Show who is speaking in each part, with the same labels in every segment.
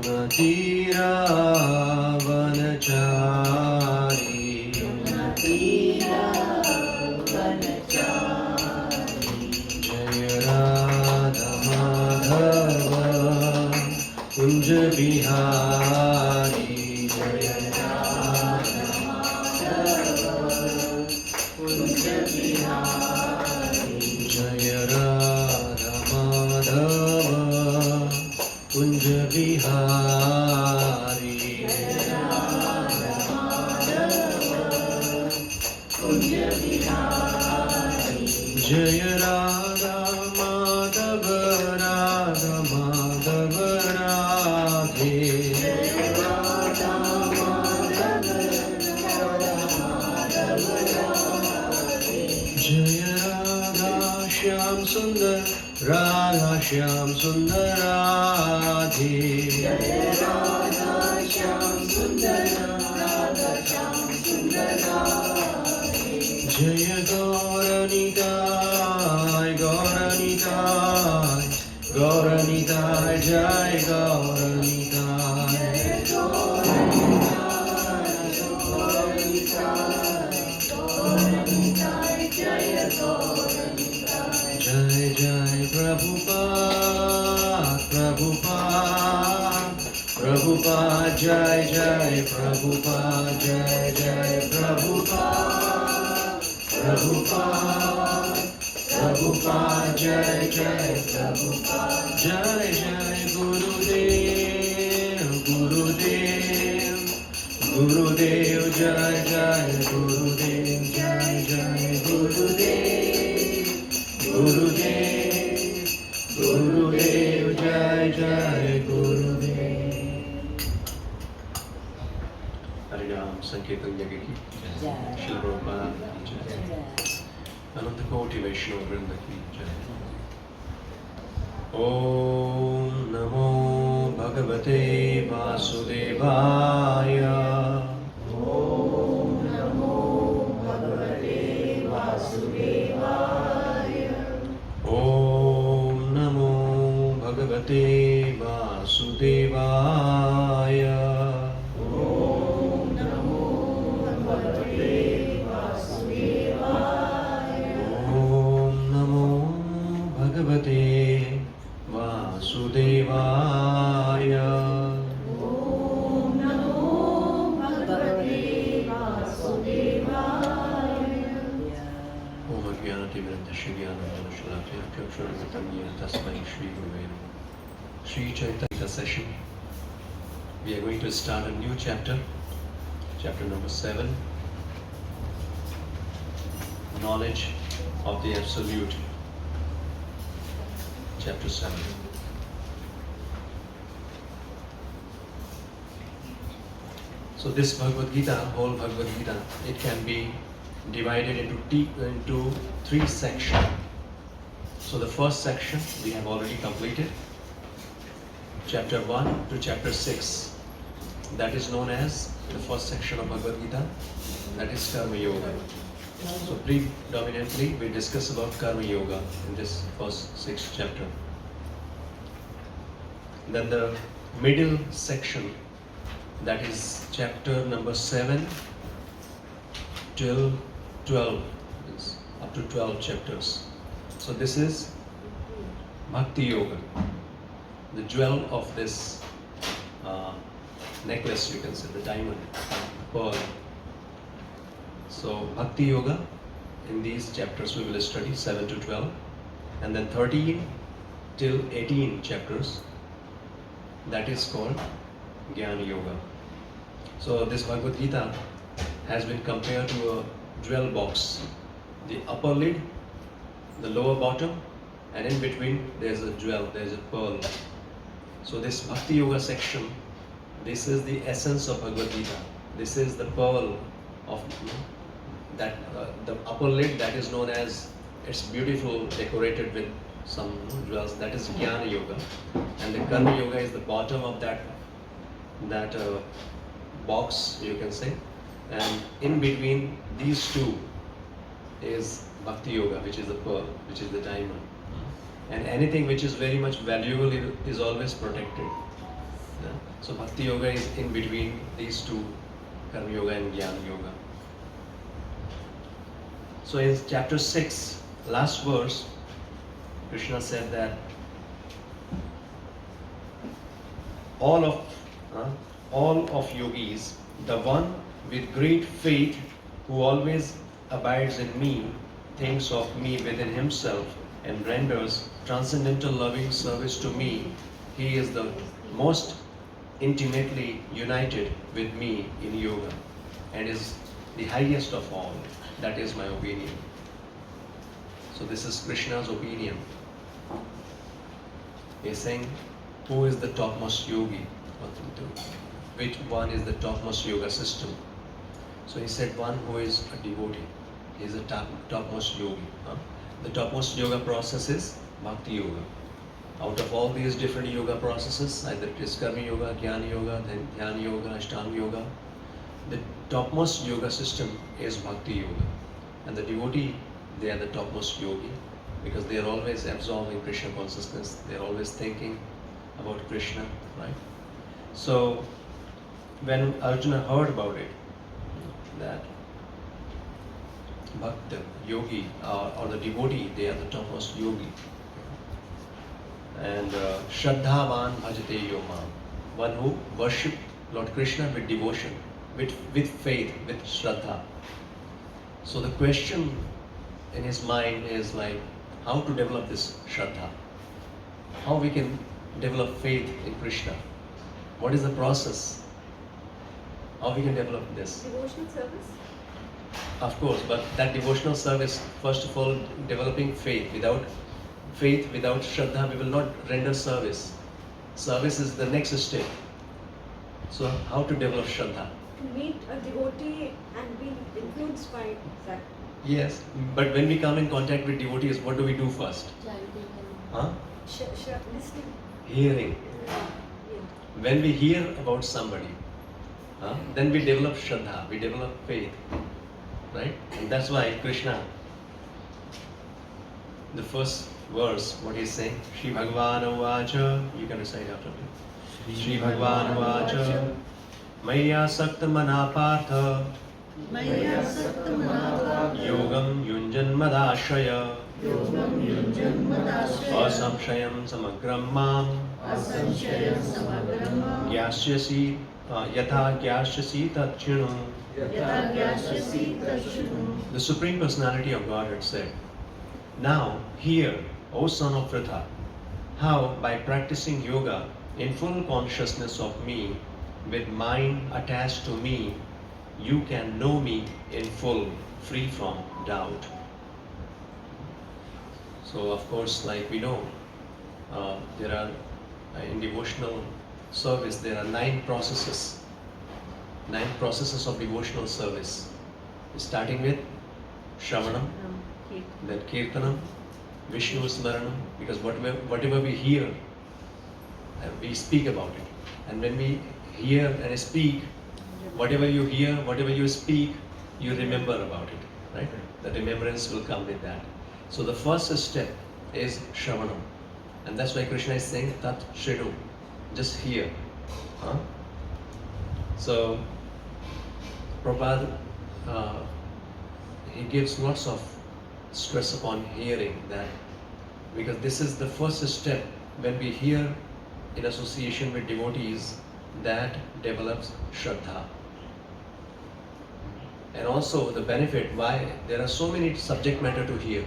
Speaker 1: जय राधा माधव कुंज बिहारी जय राधा कुंज बिहारी जय राधा माधव कुंज बिहारी कुंज बिहारी जय राधा माधव राधा माधव राधे जय राधा माधव माधव राधे जय राधा श्याम सुंदर राधा श्याम सुंदर राधे जय राधा श्याम सुंदर राधा श्याम सुंदर राधे जय गौरनिताय गौरनिताय गौरनिताय जय गौरनिताय जय जय प्रभुपाद प्रभुपाद प्रभुपाद जय जय प्रभुपाद जय जय प्रभुपाद प्रभुपाद प्रभुपाद जय जय प्रभुपाद जय जय गुरुदेव गुरुदेव गुरुदेव जय जय गुरुदेव जय जय गुरुदेव गुरुदेव गुरुदेव जय जय गुरुदेव। हरिनाम संकीर्तन यज्ञ की श्री प्रभुपाद की जय, अनंत कोटि वैष्णव वृंद की जय। ओम नमो भगवते वासुदेवाय। ओम नमो भगवते वासुदेवाय। ओम नमो भगवते वासुदेवाय। ओम नमो भगवते वासुदेवाय। ओम नमो भगवते वासुदेवाय। ओम नमो भगवते वासुदेवाय। ओम अज्ञानतिमिरन्धस्य ज्ञानञ्जनशलाकया चक्षुरुन्मिलितं येन तस्मै श्रीगुरवे नमः। Sri Chaitanya session. We are going to start a new chapter, chapter number 7, Knowledge of the Absolute, chapter 7. So this Bhagavad Gita, whole Bhagavad Gita, it can be divided into 3 sections. So the first section we have already completed, chapter 1 to chapter 6. That is known as the first section of Bhagavad Gita, that is Karma Yoga. So predominantly we discuss about Karma Yoga in this first 6th chapter. Then the middle section, that is chapter number 7 till 12, it's up to 12 chapters. So this is Bhakti Yoga, the jewel of this necklace, you can say, the diamond, pearl. So Bhakti Yoga, in these chapters we will study 7 to 12, and then 13 till 18 chapters, that is called Jnana Yoga. So this Bhagavad Gita has been compared to a jewel box. The upper lid, the lower bottom, and in between there's a jewel, there's a pearl. So this Bhakti Yoga section, this is the essence of Bhagavad Gita. This is the pearl of that, the upper lid, that is known as, it's beautiful, decorated with some jewels, that is Jnana Yoga. And the Karma Yoga is the bottom of that box, you can say. And in between these two is Bhakti Yoga, which is the pearl, which is the diamond. And anything which is very much valuable is always protected. So Bhakti Yoga is in between these two, Karma Yoga and Jnana Yoga. So in chapter 6, last verse, Krishna said that all of yogis, the one with great faith who always abides in me, thinks of me within himself and renders transcendental loving service to me, he is the most intimately united with me in yoga and is the highest of all. That is my opinion. So this is Krishna's opinion. He is saying, who is the topmost yogi? Which one is the topmost yoga system? So he said one who is a devotee. He is a topmost yogi. The topmost yoga process is Bhakti Yoga. Out of all these different yoga processes, either it is Karma Yoga, Jnana Yoga, then Dhyana Yoga, Ashtanga Yoga, the topmost yoga system is Bhakti Yoga. And the devotee, they are the topmost yogi because they are always absorbed in Krishna consciousness. They are always thinking about Krishna, right? So when Arjuna heard about it, that Bhakta, yogi, or the devotee, they are the topmost yogi. And Shraddhavan bhajate yomam, one who worship Lord Krishna with devotion, with faith, with Shraddha. So the question in his mind is like, how to develop this Shraddha? How we can develop faith in Krishna? What is the process? How we can develop this?
Speaker 2: Devotional service?
Speaker 1: Of course, but that devotional service, first of all, developing faith. Without Shraddha, we will not render service. Service is the next step. So how to develop Shraddha?
Speaker 2: To meet a devotee and be influenced by that.
Speaker 1: Yes, but when we come in contact with devotees, what do we do first? Huh?
Speaker 2: Listening.
Speaker 1: Hearing.
Speaker 2: Yeah.
Speaker 1: When we hear about somebody, then we develop Shraddha, we develop faith. Right? And that's why Krishna, the first verse, what he's saying, Shri Bhagavan Vacha, you can recite after me. Shri Bhagavan Vacha, Maya Sakta Manapartha, Yogam Yunjan Madashaya, Asamshayam Samagram Mam, Yasyasi, Yatha Gyashyasi Tatchinu. The Supreme Personality of Godhead said, now hear, O son of Pritha, how by practicing yoga in full consciousness of me, with mind attached to me, you can know me in full, free from doubt. So of course, like we know, there are in devotional service, there are 9 processes of devotional service, starting with Shravanam, then Kirtanam, Vishnu Smaranam, because whatever we hear, we speak about it. And when we hear and speak, whatever you hear, whatever you speak, you remember about it, right? The remembrance will come with that. So the first step is Shravanam. And that's why Krishna is saying, Tat Shridu, just hear. So Prabhupada, he gives lots of stress upon hearing that, because this is the first step when we hear in association with devotees, that develops Shraddha. And also the benefit, why there are so many subject matter to hear.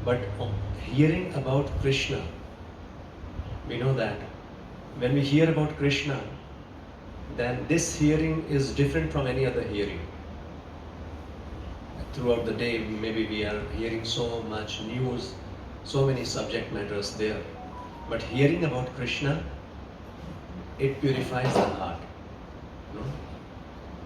Speaker 1: But hearing about Krishna, we know that when we hear about Krishna, then this hearing is different from any other hearing. Throughout the day, maybe we are hearing so much news, so many subject matters there. But hearing about Krishna, it purifies the heart.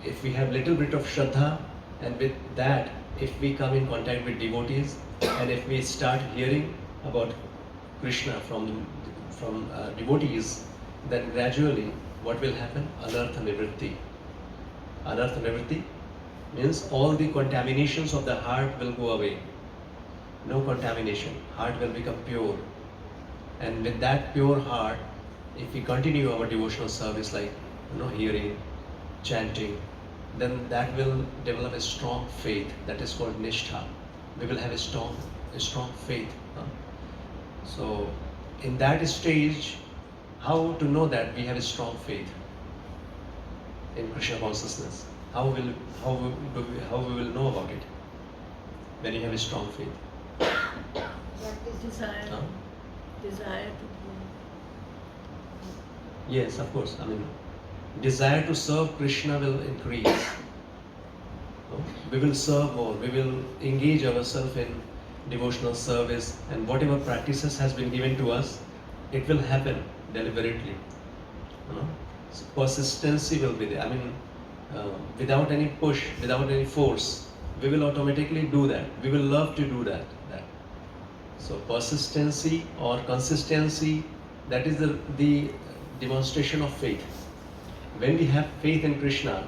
Speaker 1: If we have little bit of Shraddha, and with that, if we come in contact with devotees, and if we start hearing about Krishna from devotees, then gradually what will happen? Anartha nivritti. Anartha nivritti means all the contaminations of the heart will go away. No contamination. Heart will become pure. And with that pure heart, if we continue our devotional service like hearing, chanting, then that will develop a strong faith that is called nishtha. We will have a strong faith. So in that stage, how to know that we have a strong faith in Krishna consciousness? How we will know about it when you have a strong faith?
Speaker 3: What is desire?
Speaker 1: Huh?
Speaker 3: Desire to
Speaker 1: Yes, of course. I mean, desire to serve Krishna will increase. We will serve more. We will engage ourselves in devotional service, and whatever practices has been given to us, it will happen deliberately. So persistency will be there. I mean, without any push, without any force, we will automatically do that. We will love to do that. So persistency or consistency, that is the demonstration of faith. When we have faith in Krishna,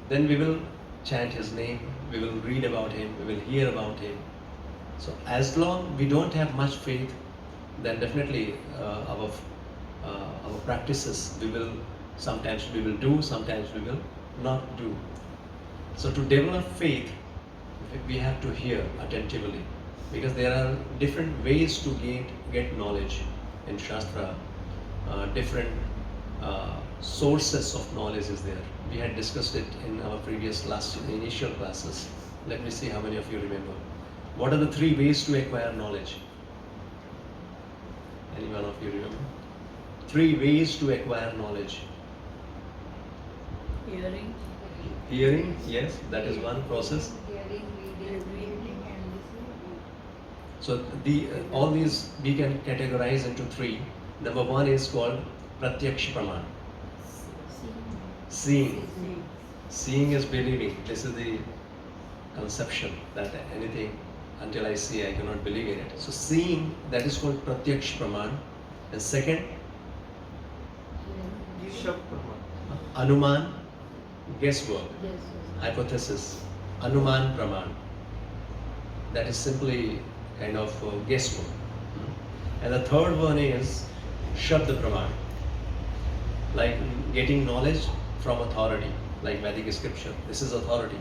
Speaker 1: then we will chant His name, we will read about Him, we will hear about Him. So as long we don't have much faith, then definitely our practices sometimes we will do, sometimes we will not do. So to develop faith, we have to hear attentively, because there are different ways to get knowledge in Shastra. Different sources of knowledge is there. We had discussed it in our previous initial classes. Let me see how many of you remember. What are the 3 ways to acquire knowledge? Any one of you remember? 3 ways to acquire knowledge.
Speaker 3: hearing.
Speaker 1: Hearing, yes, that is one process.
Speaker 3: Hearing, reading, and listening.
Speaker 1: So all these we can categorize into 3. Number 1 is called Pratyaksha Praman. Seeing. Seeing is believing. This is the conception that anything until I see, I cannot believe in it. So seeing, that is called Pratyaksha Praman. And second, Anuman, guesswork, hypothesis. Anuman Praman. That is simply kind of guesswork. And the third one is Shabda Praman, like getting knowledge from authority, like Vedic scripture. This is authority.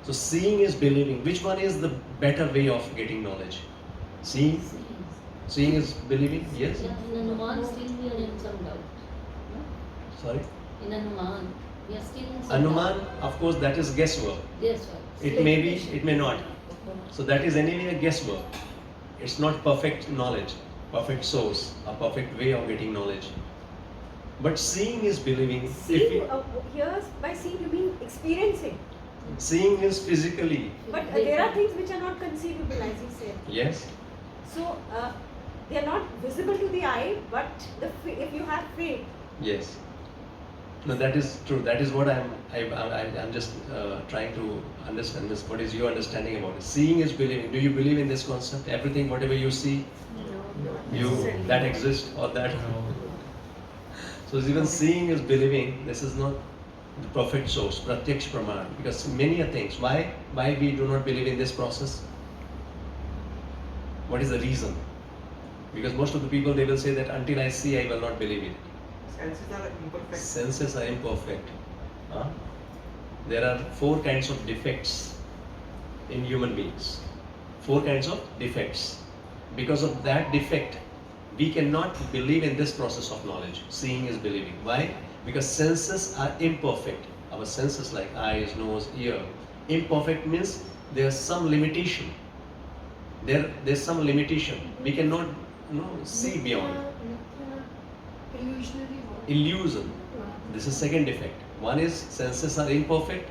Speaker 1: So seeing is believing. Which one is the better way of getting knowledge? Seeing? Seeing is believing? Yes?
Speaker 4: Yeah, in Anuman still we are in some doubt. No?
Speaker 1: Sorry?
Speaker 4: In Anuman, we are still in some
Speaker 1: Anuman,
Speaker 4: doubt.
Speaker 1: of course, that is guesswork.
Speaker 4: Yes, sir.
Speaker 1: It may be, it may not. So that is anyway a guesswork. It's not perfect knowledge, perfect source, a perfect way of getting knowledge. But seeing is believing.
Speaker 2: Seeing, here by seeing you mean experiencing.
Speaker 1: Seeing is physically.
Speaker 2: But there are things which are not conceivable, as you said.
Speaker 1: Yes.
Speaker 2: So they are not visible to the eye, but if you have faith.
Speaker 1: Yes. No, that is true. That is what I'm just trying to understand. What is your understanding about it? Seeing is believing. Do you believe in this concept? Everything, whatever you see, that exists or that. So even seeing is believing. This is not the perfect source, Pratyaksh Praman. Because many things. Why we do not believe in this process? What is the reason? Because most of the people, they will say that until I see, I will not believe it.
Speaker 5: Senses are imperfect.
Speaker 1: Senses are imperfect. There are 4 kinds of defects in human beings. 4 kinds of defects. Because of that defect, we cannot believe in this process of knowledge. Seeing is believing. Why? Because senses are imperfect. Our senses like eyes, nose, ear. Imperfect means there's some limitation. There's some limitation. We cannot see beyond. Illusion. This is second defect. One is senses are imperfect,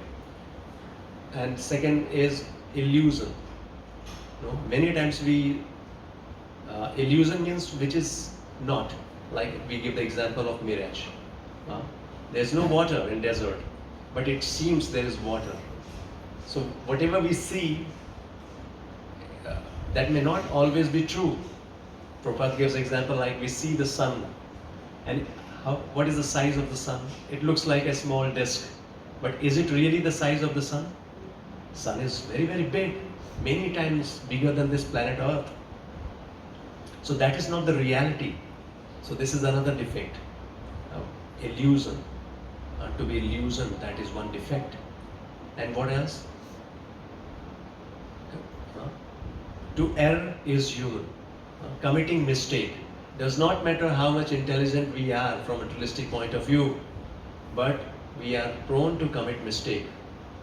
Speaker 1: and second is illusion. Many times illusion means which is not. Like we give the example of mirage. There's no water in desert, but it seems there is water. So whatever we see, that may not always be true. Prabhupada gives example like we see the sun, and what is the size of the sun? It looks like a small disk, but is it really the size of the sun? Sun is very, very big, many times bigger than this planet Earth. So that is not the reality. So this is another defect. Illusion. To be illusion, that is one defect. And what else? To err is human. Committing mistake. Does not matter how much intelligent we are from a realistic point of view, but we are prone to commit mistake,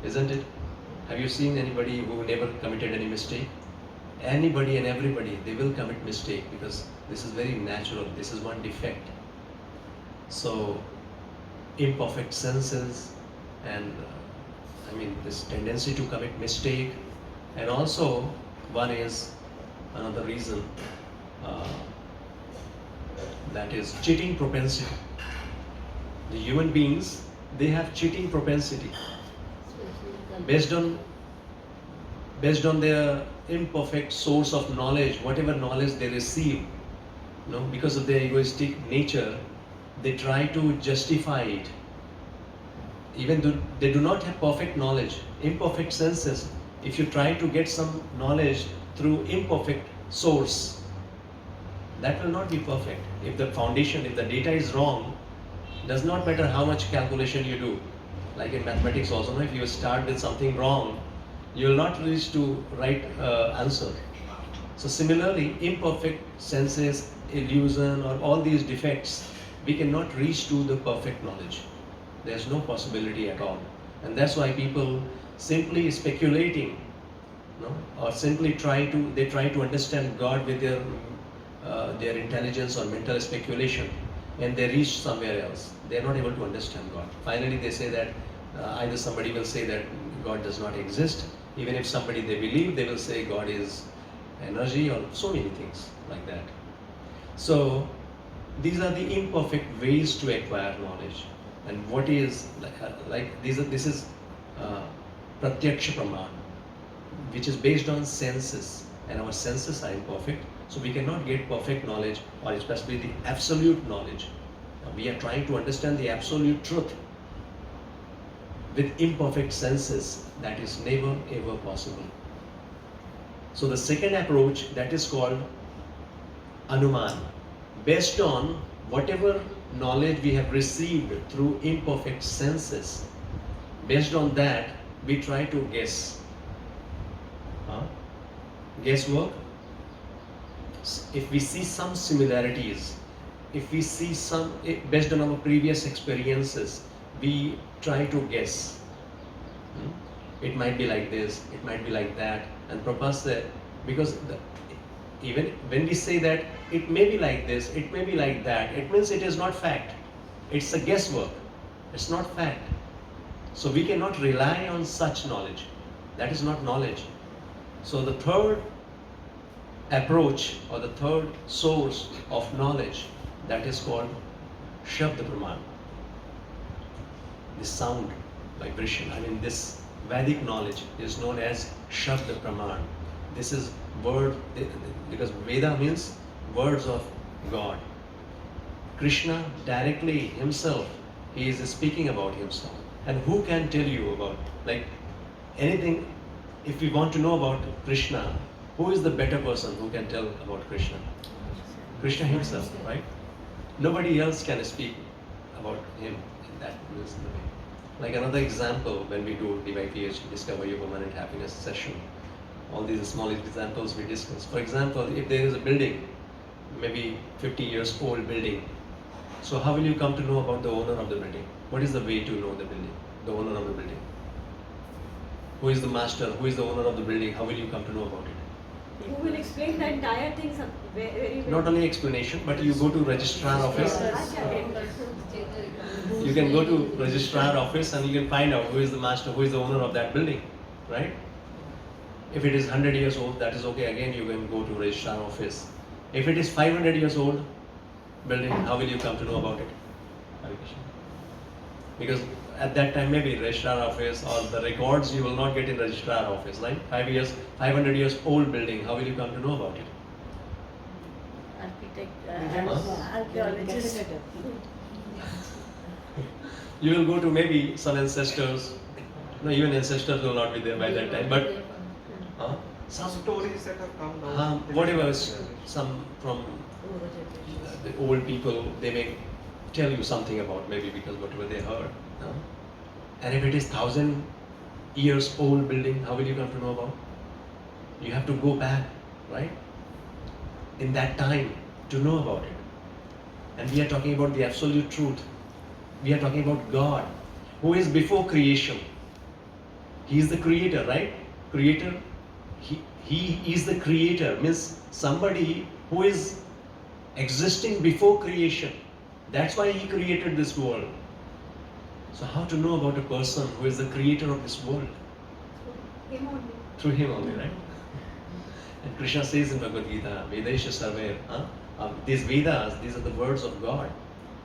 Speaker 1: isn't it? Have you seen anybody who never committed any mistake? Anybody and everybody, they will commit mistake because this is very natural. This is one defect. So, imperfect senses and this tendency to commit mistake, and also one is another reason, that is cheating propensity. The human beings, they have cheating propensity based on their imperfect source of knowledge, whatever knowledge they receive. Because of their egoistic nature, they try to justify it. Even though they do not have perfect knowledge, imperfect senses, if you try to get some knowledge through imperfect source, that will not be perfect. If the foundation, if the data is wrong, does not matter how much calculation you do. Like in mathematics also, if you start with something wrong, you will not reach to right answer. So similarly, imperfect senses, illusion, or all these defects, we cannot reach to the perfect knowledge. There's no possibility at all. And that's why people simply speculating, or simply try to understand God with their intelligence or mental speculation, and they reach somewhere else. They're not able to understand God. Finally, they say that either somebody will say that God does not exist. Even if somebody they believe, they will say God is energy, or so many things like that. So these are the imperfect ways to acquire knowledge. And what is this is pratyaksha praman, which is based on senses, and our senses are imperfect, so we cannot get perfect knowledge, or especially the absolute knowledge. We are trying to understand the absolute truth with imperfect senses. That is never ever possible. So the second approach, that is called anuman, based on whatever knowledge we have received through imperfect senses. Based on that, we try to guess. Guesswork. If we see some similarities, if we see some, based on our previous experiences, we try to guess. It might be like this, it might be like that, and propose that, because even when we say that it may be like this, it may be like that, it means it is not fact. It's a guesswork. It's not fact. So we cannot rely on such knowledge. That is not knowledge. So the third approach, or the third source of knowledge, that is called Shabda Praman. The sound, vibration. This Vedic knowledge is known as Shabda Praman. This is word, because Veda means words of God. Krishna directly himself, he is speaking about himself. And who can tell you about, anything, if we want to know about Krishna, who is the better person who can tell about Krishna? Krishna himself, right? Nobody else can speak about him in that way. Like another example, when we do DYPH, Discover Your Permanent Happiness session, all these small examples we discuss. For example, if there is a building, maybe 50 years old building, so how will you come to know about the owner of the building? What is the way to know the building, the owner of the building? Who is the master? Who is the owner of the building? How will you come to know about it?
Speaker 2: Who will explain the entire thing very well?
Speaker 1: Not only explanation, but you go to registrar office. You can go to registrar office and you can find out who is the master, who is the owner of that building, right? If it is 100 years old, that is okay. Again, you can go to registrar office. If it is 500 years old building, how will you come to know about it? Because at that time, maybe registrar office or the records you will not get in registrar office, right? 500 years old building, how will you come to know about it?
Speaker 3: Archaeologist.
Speaker 1: You will go to maybe some ancestors. No, even ancestors will not be there by that time. But some
Speaker 5: stories that have come down.
Speaker 1: whatever, some from the old people, they may tell you something about maybe because whatever they heard. No? And if it is 1,000 years old building, how will you come to know about? You have to go back, right? In that time to know about it. And we are talking about the absolute truth. We are talking about God, who is before creation. He is the creator, right? Creator. He is the creator, means somebody who is existing before creation. That's why he created this world. So how to know about a person who is the creator of this world?
Speaker 2: Him only.
Speaker 1: Through him only, right? And Krishna says in Bhagavad Gita, Vedesha Sarve, these Vedas, these are the words of God.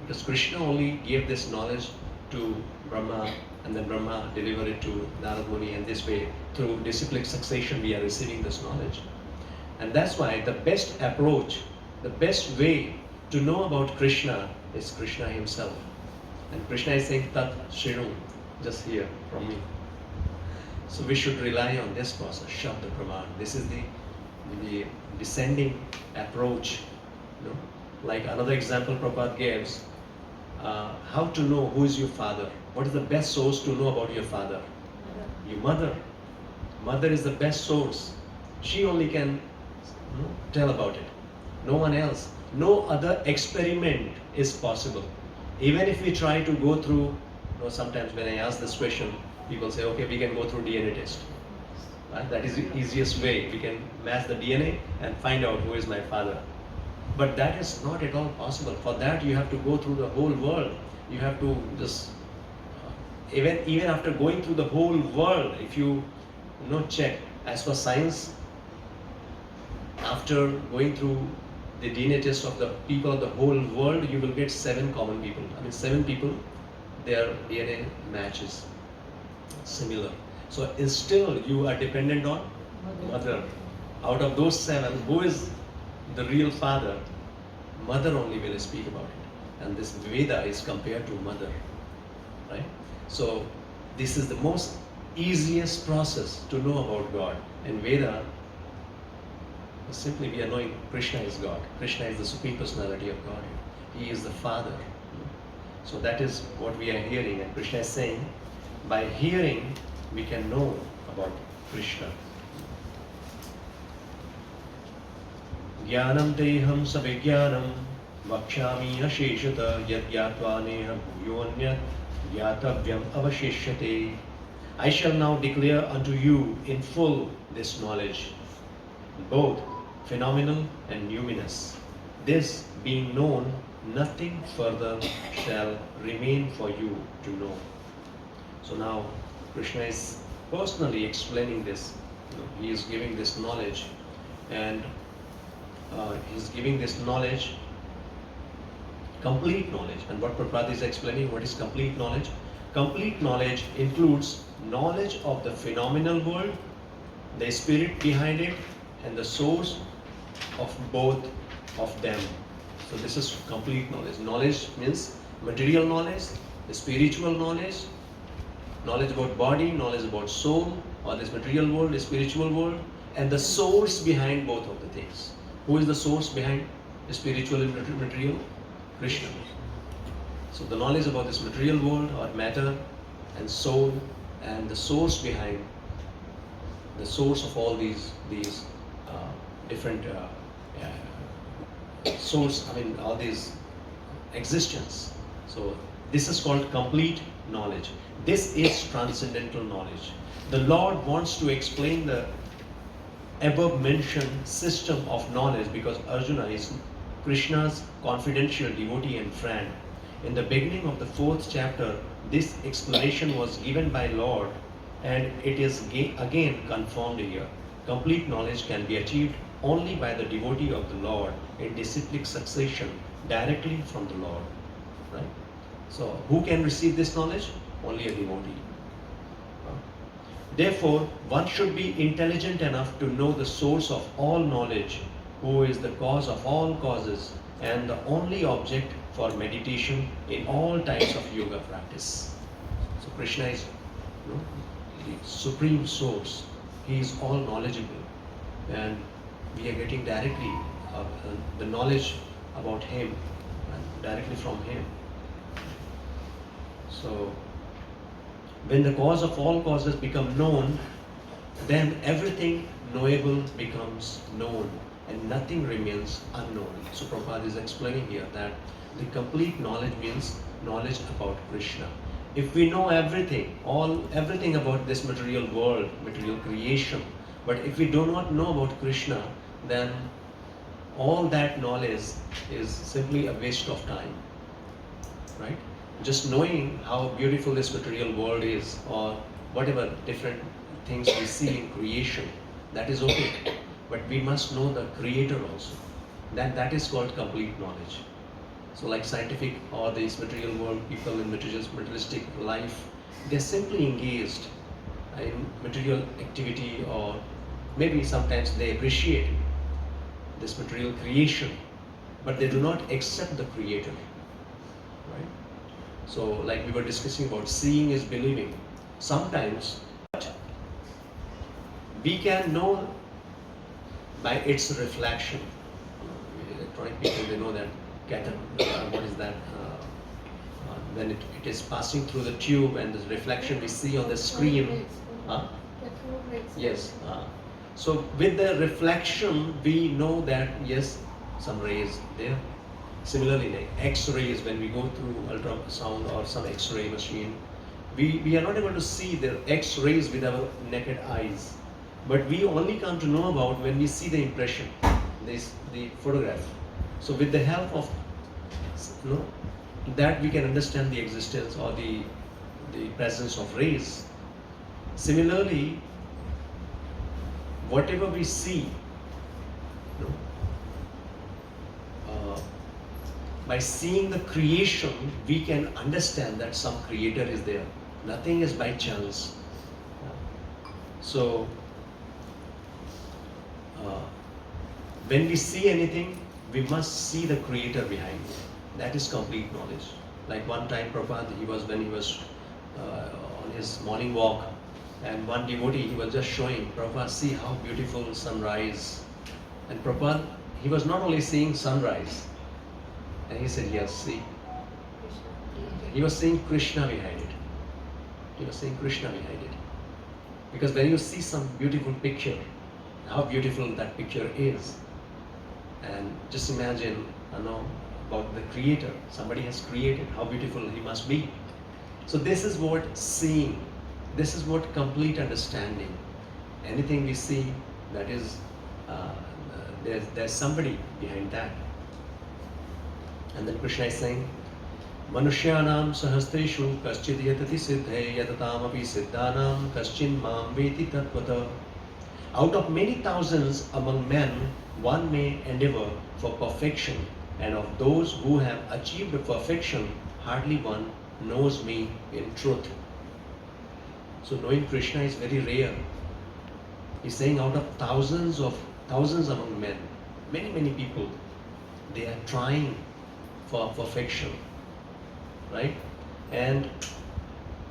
Speaker 1: Because Krishna only gave this knowledge to Brahma, and then Brahma delivered it to Narad Muni, and this way, through disciplic succession, we are receiving this knowledge. And that's why the best approach, the best way to know about Krishna is Krishna himself. And Krishna is saying, Tat Shrinu, just hear from me. So we should rely on this process, Shabda Praman. This is the descending approach. You know? Like another example Prabhupada gives, how to know who is your father. What is the best source to know about your father? Your mother. Mother is the best source. She only can tell about it. No one else. No other experiment is possible. Even if we try to go through, sometimes when I ask this question, people say, okay, we can go through DNA test. Right? That is the easiest way. We can match the DNA and find out who is my father. But that is not at all possible. For that, you have to go through the whole world. You have to just, even after going through the whole world, if you check, as for science, after going through the DNA test of the people of the whole world, you will get 7 common people. 7 people, their DNA matches, similar. So still you are dependent on mother. Out of those 7, who is the real father? Mother only will speak about it. And this Veda is compared to mother, right? So this is the most easiest process to know about God. And Veda, simply we are knowing Krishna is God. Krishna is the Supreme Personality of God. He is the Father. So that is what we are hearing. And Krishna is saying, by hearing, we can know about Krishna. Jnanam teham savijnanam vakshami asheshata yad yatva neha bhuyonyat yatavyam avasheshyate. I shall now declare unto you in full this knowledge, both phenomenal and numinous. This being known, nothing further shall remain for you to know. So now Krishna is personally explaining this. He is giving this knowledge, and he is giving this knowledge, complete knowledge. And what Prabhupada is explaining, what is complete knowledge? Complete knowledge includes knowledge of the phenomenal world, the spirit behind it, and the source of both of them. So this is complete knowledge. Knowledge means material knowledge, the spiritual knowledge, knowledge about body, knowledge about soul, or this material world, the spiritual world, and the source behind both of the things. Who is the source behind the spiritual and material? Krishna. So the knowledge about this material world, or matter and soul, and the source behind, the source of all these different source, all these existence. So this is called complete knowledge. This is transcendental knowledge. The Lord wants to explain the above mentioned system of knowledge because Arjuna is Krishna's confidential devotee and friend. In the beginning of the 4th chapter, this explanation was given by Lord, and it is again confirmed here. Complete knowledge can be achieved only by the devotee of the Lord in disciplic succession directly from the Lord. Right? So who can receive this knowledge? Only a devotee. Therefore, one should be intelligent enough to know the source of all knowledge, who is the cause of all causes and the only object for meditation in all types of yoga practice. So Krishna is the supreme source. He is all knowledgeable. and we are getting directly the knowledge about Him, directly from Him. So, when the cause of all causes become known, then everything knowable becomes known and nothing remains unknown. So Prabhupada is explaining here that the complete knowledge means knowledge about Krishna. If we know everything about this material world, material creation, but if we do not know about Krishna, then all that knowledge is simply a waste of time, right? Just knowing how beautiful this material world is, or whatever different things we see in creation, that is okay. But we must know the Creator also. That is called complete knowledge. So like scientific or this material world, people in materialistic life, they're simply engaged in material activity, or maybe sometimes they appreciate this material creation, but they do not accept the Creator, right? So like we were discussing about seeing is believing. Sometimes we can know by its reflection. Electronic people, they know that what is that? When it is passing through the tube and the reflection we see on the screen. Yes. So with the reflection, we know that yes, some rays there. Similarly, like X-rays, when we go through ultrasound or some X-ray machine, we are not able to see the X-rays with our naked eyes. But we only come to know about when we see the impression, the photograph. So with the help of that, we can understand the existence or the presence of rays. Similarly, whatever we see, by seeing the creation, we can understand that some Creator is there. Nothing is by chance. So, when we see anything, we must see the Creator behind it. That is complete knowledge. Like one time, Prabhupada, when he was on his morning walk, and one devotee, he was just showing Prabhupada, see how beautiful sunrise. And Prabhupada, he was not only seeing sunrise, and he said, yes, see. He was seeing Krishna behind it. He was seeing Krishna behind it. Because when you see some beautiful picture, how beautiful that picture is, and just imagine, about the Creator. Somebody has created, how beautiful He must be. So this is what seeing, this is what complete understanding. Anything we see, that is, there's somebody behind that. And then Krishna is saying, Manushyanam sahastreshu kaschid yatati siddhe yatataamapi siddhanam kaschin mam veti tatvata. Out of many thousands among men, one may endeavor for perfection, and of those who have achieved perfection, hardly one knows me in truth. So knowing Krishna is very rare. He's saying out of thousands among men, many people, they are trying for perfection, right? And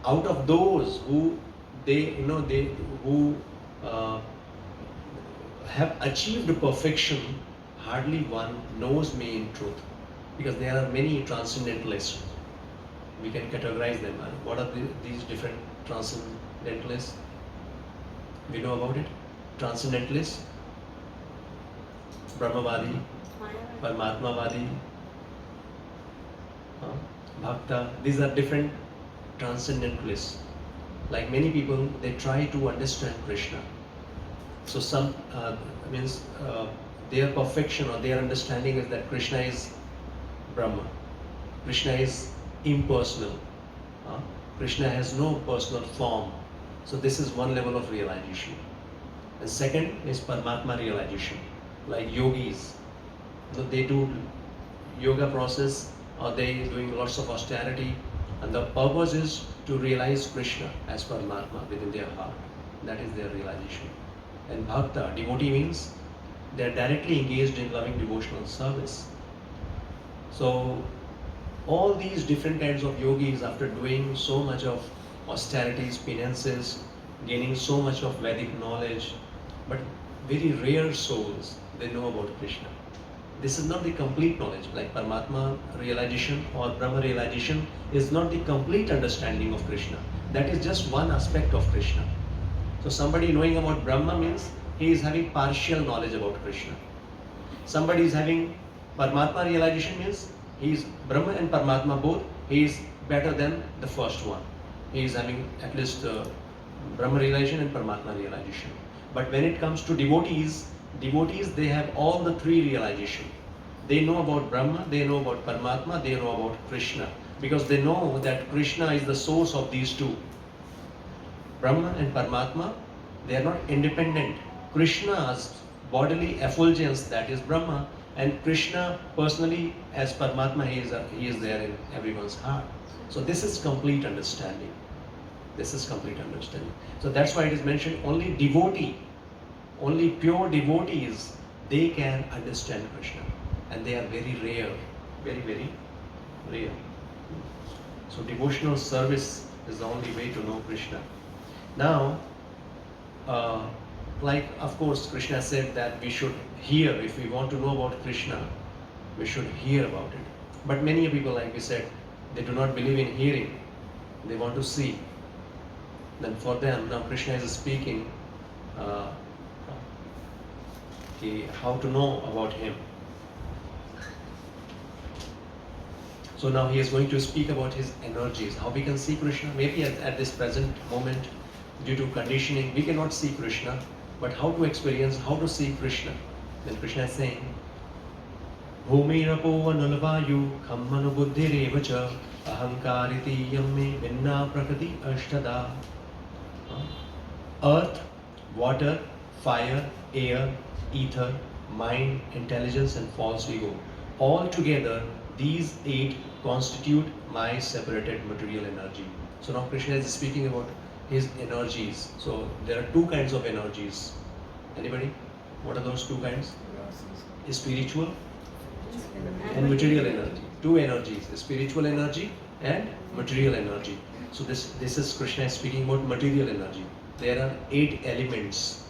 Speaker 1: out of those who have achieved perfection, hardly one knows me in truth. Because there are many transcendentalists. We can categorize them. What are these different transcendentalists? We know about it? Transcendentalists, Brahmavadi, Paramatmavadi, Bhakta. These are different transcendentalists. Like many people, they try to understand Krishna. So some means their perfection or their understanding is that Krishna is Brahma. Krishna is impersonal. Krishna has no personal form. So this is one level of realization. And second is Paramatma realization. Like yogis, they do yoga process, or they doing lots of austerity, and the purpose is to realize Krishna as Paramatma within their heart. That is their realization. And Bhakta, devotee, means they are directly engaged in loving devotional service. So all these different kinds of yogis, after doing so much of austerities, penances, gaining so much of Vedic knowledge, but very rare souls, they know about Krishna. This is not the complete knowledge, like Paramatma realization or Brahma realization is not the complete understanding of Krishna. That is just one aspect of Krishna. So somebody knowing about Brahma means he is having partial knowledge about Krishna. Somebody is having Paramatma realization means he is Brahma and Paramatma both, he is better than the first one. He is having at least Brahma realization and Paramatma realization. But when it comes to devotees, they have all the three realization. They know about Brahma, they know about Paramatma, they know about Krishna. Because they know that Krishna is the source of these two. Brahma and Paramatma, they are not independent. Krishna's bodily effulgence, that is Brahma, and Krishna personally as Paramatma, he is there in everyone's heart. So this is complete understanding. This is complete understanding. So that's why it is mentioned only devotee, only pure devotees, they can understand Krishna. And they are very rare, very, very rare. So devotional service is the only way to know Krishna. Now, like of course Krishna said that we should hear, if we want to know about Krishna, we should hear about it. But many people, like we said, they do not believe in hearing, they want to see. Then for them, now Krishna is speaking how to know about him. So now he is going to speak about his energies, how we can see Krishna. Maybe at this present moment, due to conditioning, we cannot see Krishna, but how to experience, how to see Krishna. Then Krishna is saying, Bhumirapo anulvayu khammanu buddhirevacha ahankariti yamme vinna prakriti ashtada. Earth, water, fire, air, ether, mind, intelligence and false ego. All together, these 8 constitute my separated material energy. So now Krishna is speaking about his energies. So there are 2 kinds of energies. Anybody? What are those 2 kinds? Spiritual and material energy. 2 energies, spiritual energy and material energy. So this is Krishna speaking about material energy. There are 8 elements.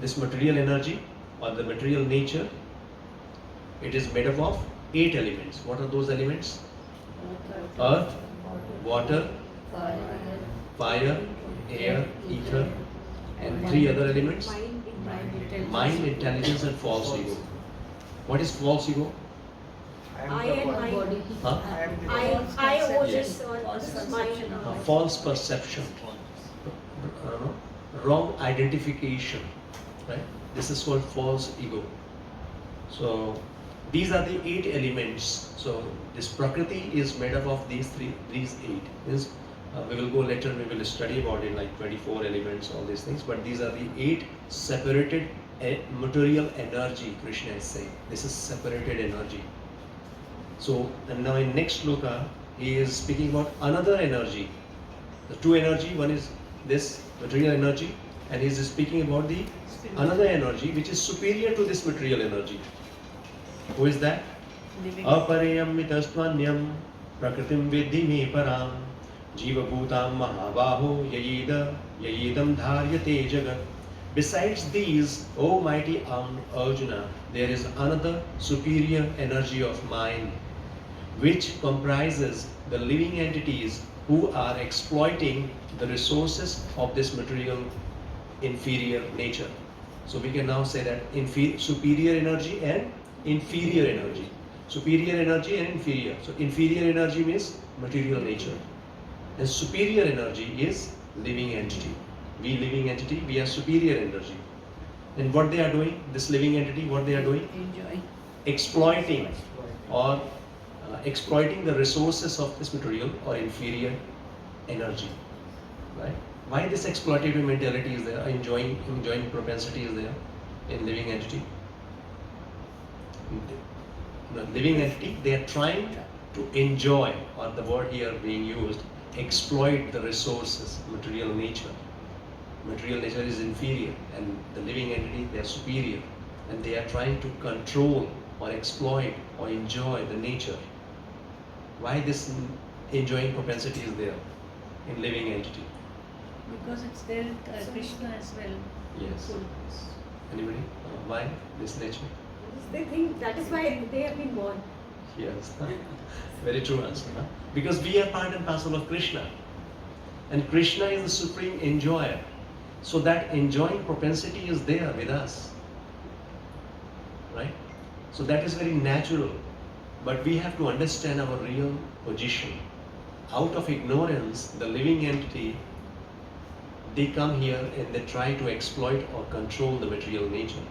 Speaker 1: This material energy or the material nature, it is made up of 8 elements. What are those elements? Earth, water, fire, air, ether, and 3 other elements. Mind, intelligence and false ego. What is false ego?
Speaker 2: I and
Speaker 5: the
Speaker 2: mind.
Speaker 1: Huh?
Speaker 2: I owe
Speaker 1: Yes.
Speaker 2: this or
Speaker 3: False
Speaker 2: this is
Speaker 3: perception
Speaker 2: mine.
Speaker 3: of
Speaker 1: False perception, wrong identification, right? This is called false ego. So these are the 8 elements. So this Prakriti is made up of these 8. Means, we will go later, we will study about it, like 24 elements, all these things. But these are the 8 separated material energy, Krishna is saying. This is separated energy. So, and now in next shloka, he is speaking about another energy. The 2 energy, one is this material energy, and he is speaking about the another energy which is superior to this material energy. Who is that? Aparayam mitastvanyam prakritim vidhi me param jiva bhutam mahabaho yayidam dharyate jagat. Besides these, O mighty Arjuna, there is another superior energy of mine which comprises the living entities who are exploiting the resources of this material inferior nature. So we can now say that superior energy and inferior energy. Superior energy and inferior. So inferior energy means material nature. And superior energy is living entity. We living entity, we are superior energy. And what they are doing, this living entity, what they are doing?
Speaker 3: enjoy.
Speaker 1: Exploiting or exploiting the resources of this material or inferior energy, right? Why this exploitative mentality is there, enjoying propensity is there in living entity? The living entity, they are trying to enjoy, or the word here being used, exploit the resources, material nature. Material nature is inferior and the living entity, they are superior, and they are trying to control or exploit or enjoy the nature. Why this enjoying propensity is there in living entity?
Speaker 3: Because it's there with Krishna as well.
Speaker 1: Yes.
Speaker 3: Full.
Speaker 1: Anybody? Why this nature?
Speaker 2: They think that is why they have been born.
Speaker 1: Yes. Very true answer. Huh? Because we are part and parcel of Krishna. And Krishna is the supreme enjoyer. So that enjoying propensity is there with us. Right? So that is very natural. But we have to understand our real position. Out of ignorance, the living entity, they come here and they try to exploit or control the material nature.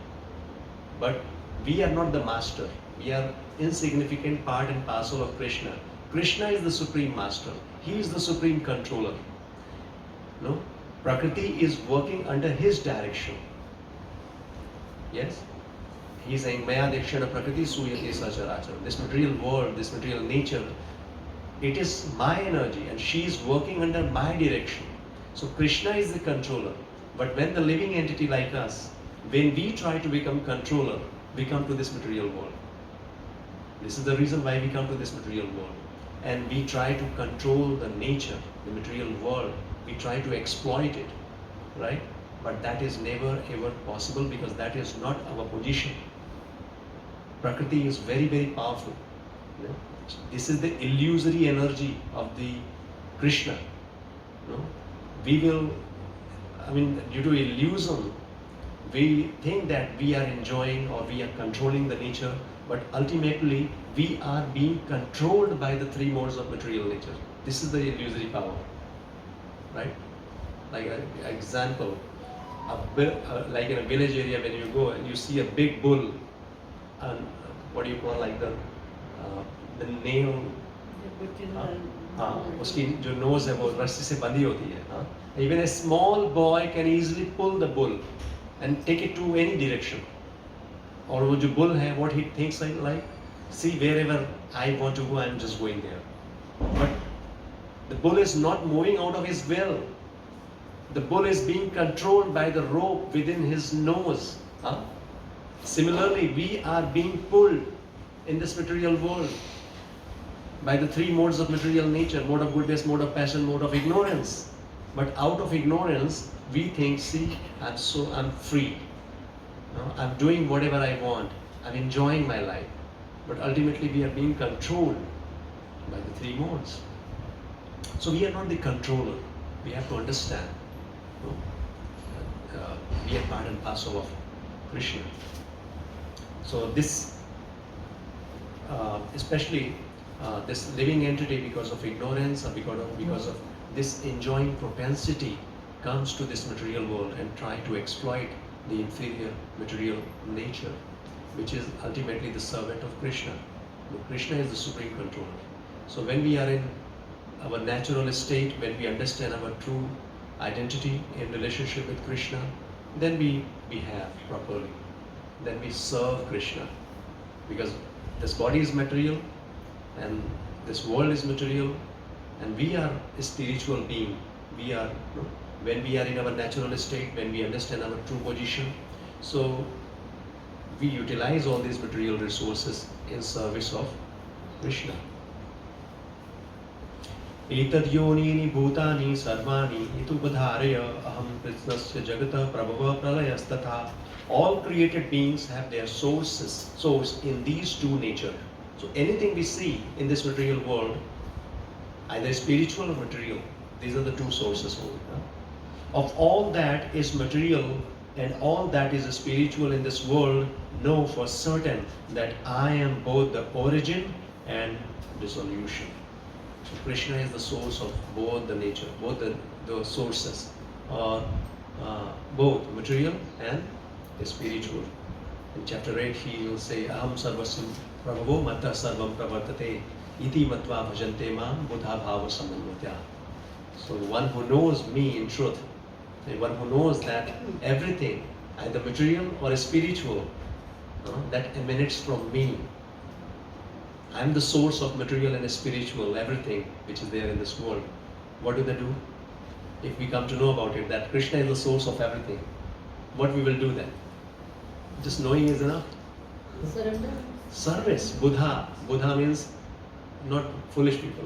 Speaker 1: But we are not the master. We are insignificant part and parcel of Krishna. Krishna is the supreme master. He is the supreme controller. No? Prakriti is working under his direction. Yes? He is saying, Maya Dekshana Prakriti Suyate Sacharacharam. This material world, this material nature, it is my energy and she is working under my direction. So Krishna is the controller. But when the living entity like us, when we try to become controller, we come to this material world. This is the reason why we come to this material world. And we try to control the nature, the material world. We try to exploit it, right? But that is never ever possible because that is not our position. Prakriti is very, very powerful. You know? This is the illusory energy of the Krishna. You know? We will, due to illusion, we think that we are enjoying or we are controlling the nature, but ultimately we are being controlled by the three modes of material nature. This is the illusory power, right? Like an example, like in a village area when you go and you see a big bull, and what do you call like the nail, उसकी जो nose है वो रस्सी से बंधी होती है. Even a small boy can easily pull the bull and take it to any direction. और वो जो bull है, what he thinks like, see wherever I want to go, I'm just going there. But the bull is not moving out of his will. The bull is being controlled by the rope within his nose. Similarly, we are being pulled in this material world by the three modes of material nature: mode of goodness, mode of passion, mode of ignorance. But out of ignorance, we think, see, I'm free. I'm doing whatever I want. I'm enjoying my life. But ultimately, we are being controlled by the three modes. So we are not the controller. We have to understand. We are part and parcel of Krishna. So this, especially this living entity, because of ignorance or because of this enjoying propensity, comes to this material world and try to exploit the inferior material nature, which is ultimately the servant of Krishna. Krishna is the supreme controller. So when we are in our natural state, when we understand our true identity in relationship with Krishna, then we behave properly. Then we serve Krishna. Because this body is material and this world is material and we are a spiritual being. We are, when we are in our natural state, when we understand our true position, so we utilize all these material resources in service of Krishna. एतद् योनीनि भूतानि सर्वाणि इतुपधारय अहं कृष्णस्य जगतः प्रभवः प्रलयस्तथा. All created beings have their source in these two natures. So anything we see in this material world, either spiritual or material, these are the two sources only. Of all that is material and all that is spiritual in this world, know for certain that I am both the origin and dissolution. So Krishna is the source of both the nature, both the sources, both material and spiritual. In chapter 8 he will say, Aham sarvasam prabhavo matta sarvam pravartate iti matva bhajante mam buddha bhava samanyatya. So one who knows me in truth, one who knows that everything, either material or spiritual, that emanates from me. I am the source of material and spiritual, everything which is there in this world. What do they do? If we come to know about it, that Krishna is the source of everything, what we will do then? Just knowing is enough.
Speaker 4: Surrender.
Speaker 1: Service, Buddha. Buddha means not foolish people.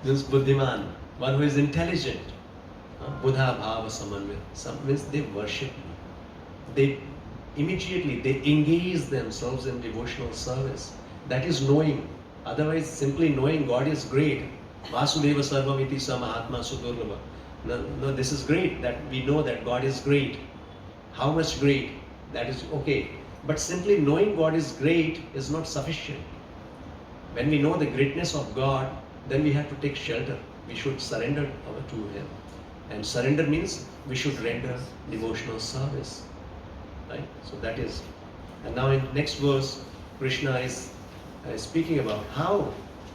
Speaker 1: Means Buddhiman, one who is intelligent. Buddha Bhava Samanvit. Means they worship me. they immediately they engage themselves in devotional service. That is knowing. Otherwise, simply knowing God is great. Vasudeva Sarvamiti Sa Mahatma Sudurlava. No, this is great that we know that God is great. How much great? That is okay. But simply knowing God is great is not sufficient. When we know the greatness of God, then we have to take shelter. We should surrender to Him. And surrender means we should render devotional service. Right? So that is. And now in next verse, Krishna is speaking about how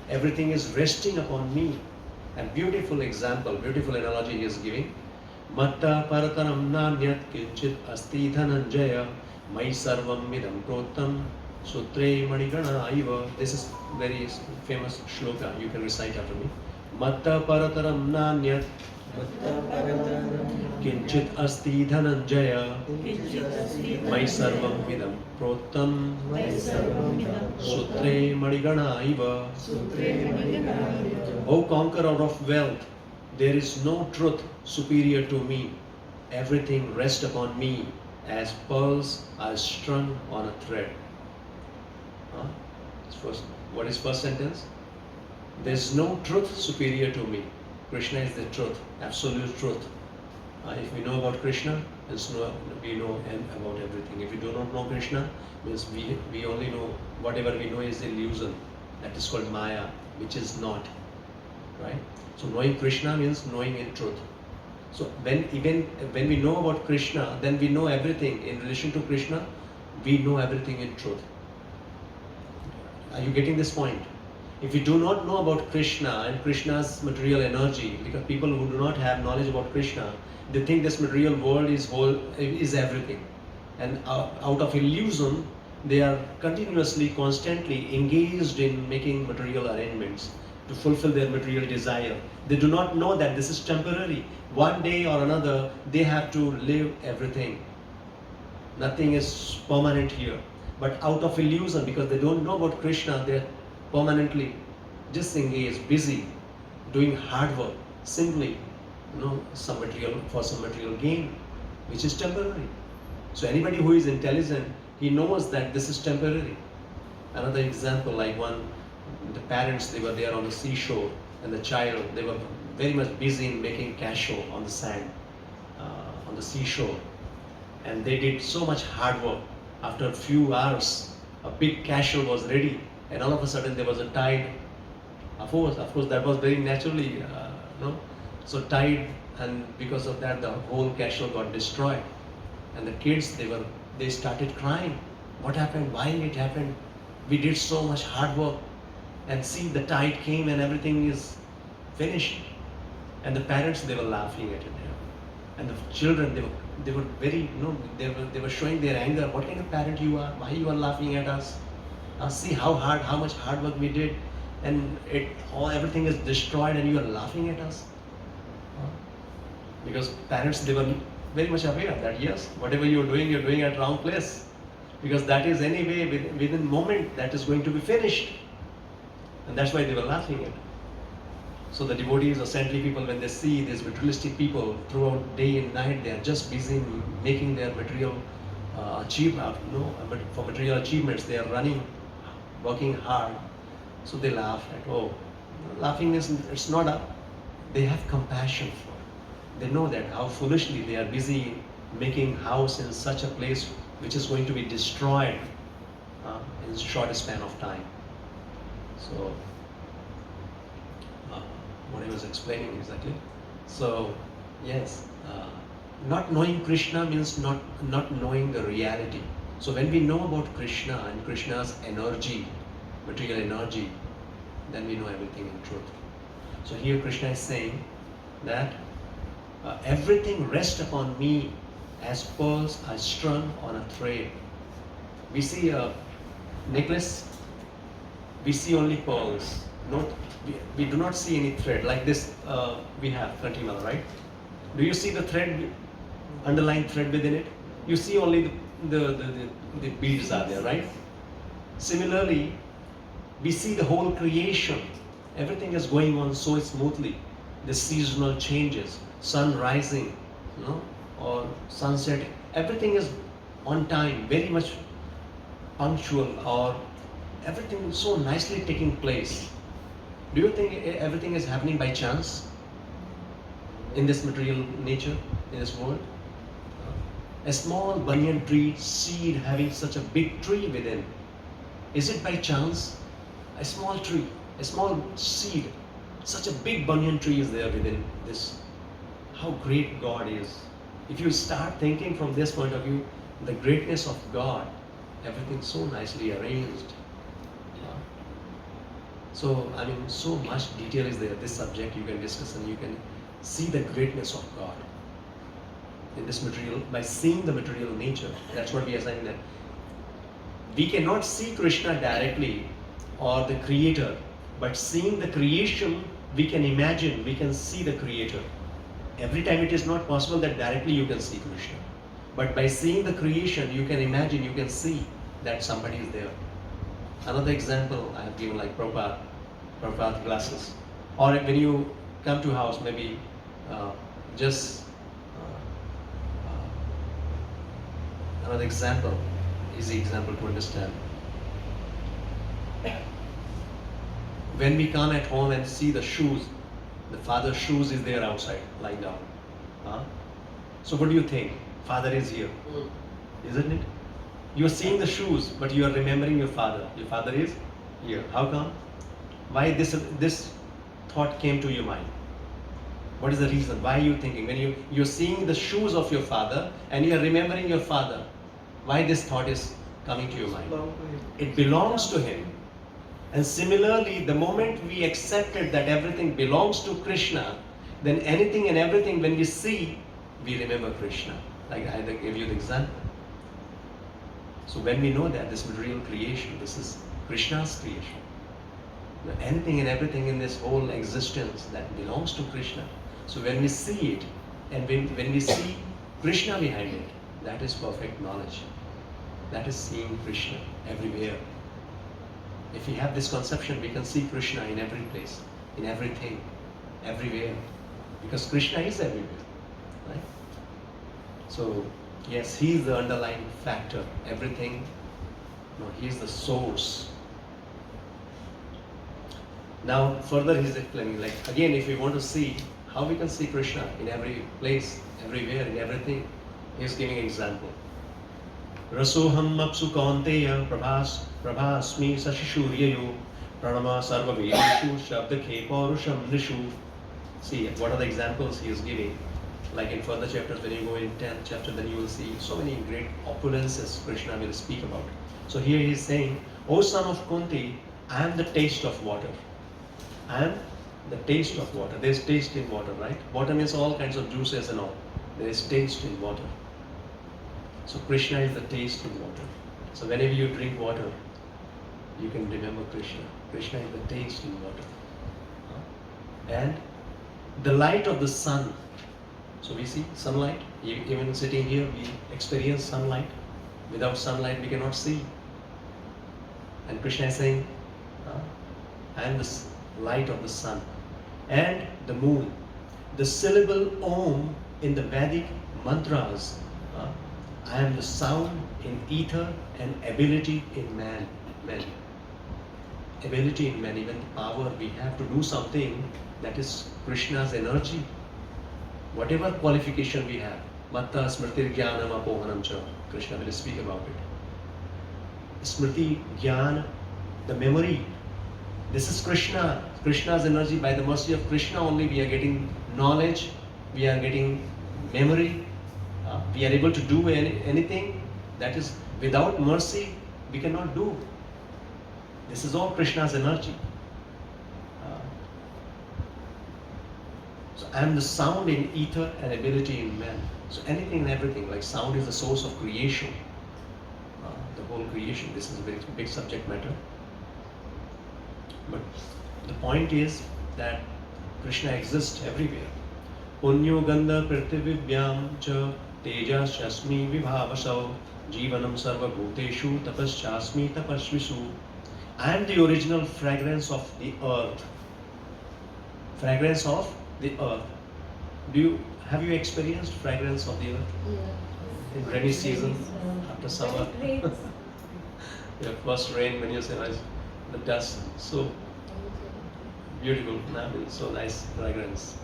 Speaker 1: everything is resting upon me. And beautiful example, beautiful analogy he is giving. Matta parataram nanyat kinchit asti dhananjaya mai sarvam midam prottam sutre manigana aiva. This is very famous shloka. You can recite after me. Matta parataram nanyat kinchit asti dhananjaya mai sarvam midam prottam sutre manigana aiva. O conqueror of wealth, there is no truth superior to me. Everything rests upon me as pearls are strung on a thread. What is first sentence? There is no truth superior to me. Krishna is the truth, absolute truth. If we know about Krishna, we know about everything. If we do not know Krishna, means we only know whatever we know is illusion. That is called Maya, which is not. Right? So knowing Krishna means knowing in truth. So when we know about Krishna, then we know everything in relation to Krishna. We know everything in truth. Are you getting this point? If we do not know about Krishna and Krishna's material energy, because people who do not have knowledge about Krishna, they think this material world is everything, and out of illusion, they are continuously, constantly engaged in making material arrangements to fulfill their material desire. They do not know that this is temporary. One day or another, they have to leave everything. Nothing is permanent here. But out of illusion, because they don't know about Krishna, they are permanently disengaged, busy, doing hard work, simply, some material gain, which is temporary. So anybody who is intelligent, he knows that this is temporary. Another example, like the parents, they were there on the seashore, and the child, they were very much busy in making castle on the sand, on the seashore. And they did so much hard work. After a few hours, a big castle was ready, and all of a sudden there was a tide. Of course, that was very naturally, so tide, and because of that, the whole castle got destroyed. And the kids, they started crying. What happened? Why it happened? We did so much hard work, and see, the tide came and everything is finished. And the parents, they were laughing at it. And the children, they were very, they were showing their anger. What kind of parent you are? Why you are laughing at us? See how much hard work we did, and everything is destroyed, and you are laughing at us. Because parents, they were very much aware that yes, whatever you're doing at wrong place, because that is anyway within moment that is going to be finished, and that's why they were laughing at it. So the devotees or saintly people, when they see these materialistic people throughout day and night, they are just busy making their material for material achievements, they are running, working hard. So they laugh at, laughing is, it's not they have compassion for it. They know that how foolishly they are busy making house in such a place which is going to be destroyed in a short span of time. So, what I was explaining exactly. So, yes, not knowing Krishna means not knowing the reality. So when we know about Krishna and Krishna's energy, material energy, then we know everything in truth. So here Krishna is saying that everything rests upon me as pearls are strung on a thread. We see a necklace, we see only pearls. We do not see any thread like this. We have Kantimala, right? Do you see the thread, underlying thread within it? You see only the beads are there, right? Similarly, we see the whole creation. Everything is going on so smoothly. The seasonal changes, sun rising, or sunset. Everything is on time, very much punctual, or everything is so nicely taking place. Do you think everything is happening by chance in this material nature, in this world? A small banyan tree seed having such a big tree within, is it by chance? A small tree, a small seed, such a big banyan tree is there within this. How great God is. If you start thinking from this point of view, the greatness of God, everything so nicely arranged. So, I mean, so much detail is there. This subject you can discuss and you can see the greatness of God in this material by seeing the material nature. That's what we are saying, that we cannot see Krishna directly or the Creator, but seeing the creation, we can imagine, we can see the Creator. Every time it is not possible that directly you can see Krishna. But by seeing the creation, you can imagine, you can see that somebody is there. Another example I have given, like Prabhupada glasses. Or when you come to house, maybe another example, easy example to understand. When we come at home and see the shoes, the father's shoes is there outside, lying down. So what do you think? Father is here, isn't it? You are seeing the shoes, but you are remembering your father. Your father is here. How come? Why this thought came to your mind? What is the reason? Why are you thinking? When you're seeing the shoes of your father and you are remembering your father, why this thought is coming to your mind? It belongs to him. And similarly, the moment we accepted that everything belongs to Krishna, then anything and everything when we see, we remember Krishna. Like I gave you the example. So when we know that this material creation, this is Krishna's creation, anything and everything in this whole existence that belongs to Krishna. So when we see it, and when we see Krishna behind it, that is perfect knowledge. That is seeing Krishna everywhere. If we have this conception, we can see Krishna in every place, in everything, everywhere. Because Krishna is everywhere, right? So, yes, he is the underlying factor, everything. No, he is the source. Now, further he is explaining, like, again, if we want to see how we can see Krishna in every place, everywhere, in everything, he is giving an example. Rasoham apsu kaunteya prabhasmi sashishuryayo pranama sarva vedishu shabdakhe paurusham nishu. See, what are the examples he is giving? Like in further chapters, when you go in 10th chapter, then you will see so many great opulences Krishna will speak about. So here he is saying, O son of Kunti, I am the taste of water. I am the taste of water. There is taste in water, right? Water means all kinds of juices and all. There is taste in water. So Krishna is the taste in water. So whenever you drink water, you can remember Krishna. Krishna is the taste in water. And the light of the sun. So we see sunlight. Even sitting here, we experience sunlight. Without sunlight, we cannot see. And Krishna is saying, I am the light of the sun. And the moon. The syllable Om in the Vedic mantras. I am the sound in ether and ability in man. Ability in man, even the power we have to do something, that is Krishna's energy. Whatever qualification we have, Matta Smriti Jnanam Apohanam Cha, Krishna will speak about it. Smriti, Jnana, the memory. This is Krishna, Krishna's energy. By the mercy of Krishna only we are getting knowledge, we are getting memory, we are able to do anything. That is, without mercy, we cannot do. This is all Krishna's energy. So I am the sound in ether and ability in man. So anything and everything, like sound is the source of creation. The whole creation, this is a very big subject matter. But the point is that Krishna exists everywhere. Punyo gandha prithivivyam cha tejas shasmi vibhavasau jivanam sarva bhuteshu tapaschasmi tapasvisu. I am the original fragrance of the earth. Fragrance of the earth. Have you experienced fragrance of the earth?
Speaker 4: Yeah.
Speaker 1: in rainy season, after
Speaker 2: When
Speaker 1: summer.
Speaker 2: it rains,
Speaker 1: Yeah, first rain when you say the dust, so beautiful, I mean, so nice fragrance.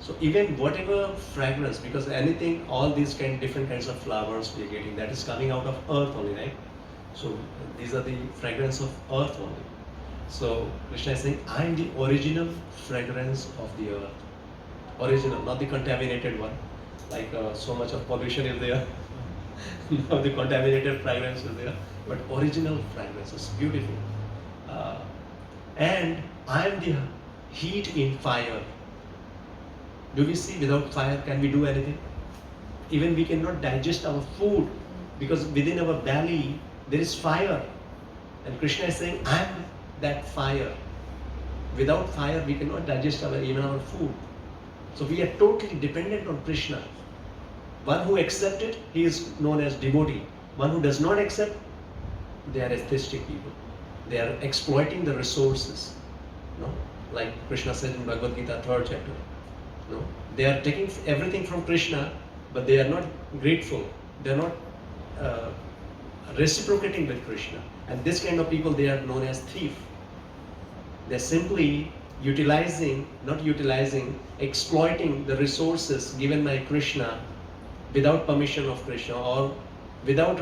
Speaker 1: So even whatever fragrance, because anything, all these different kinds of flowers we are getting, that is coming out of earth only, right? So these are the fragrance of earth only. So Krishna is saying, I am the original fragrance of the earth. Original, not the contaminated one. Like so much of pollution is there. Now the contaminated fragrance is there. But original fragrance is beautiful. And I am the heat in fire. Do we see without fire can we do anything? Even we cannot digest our food because within our belly there is fire. And Krishna is saying, I am that fire. Without fire we cannot digest even our food. So we are totally dependent on Krishna. One who accepts it, he is known as devotee. One who does not accept, they are atheistic people. They are exploiting the resources. No? Like Krishna said in Bhagavad Gita, 3rd chapter. No? They are taking everything from Krishna, but they are not grateful. They are not reciprocating with Krishna. And this kind of people, they are known as thief. They are simply exploiting the resources given by Krishna without permission of Krishna or without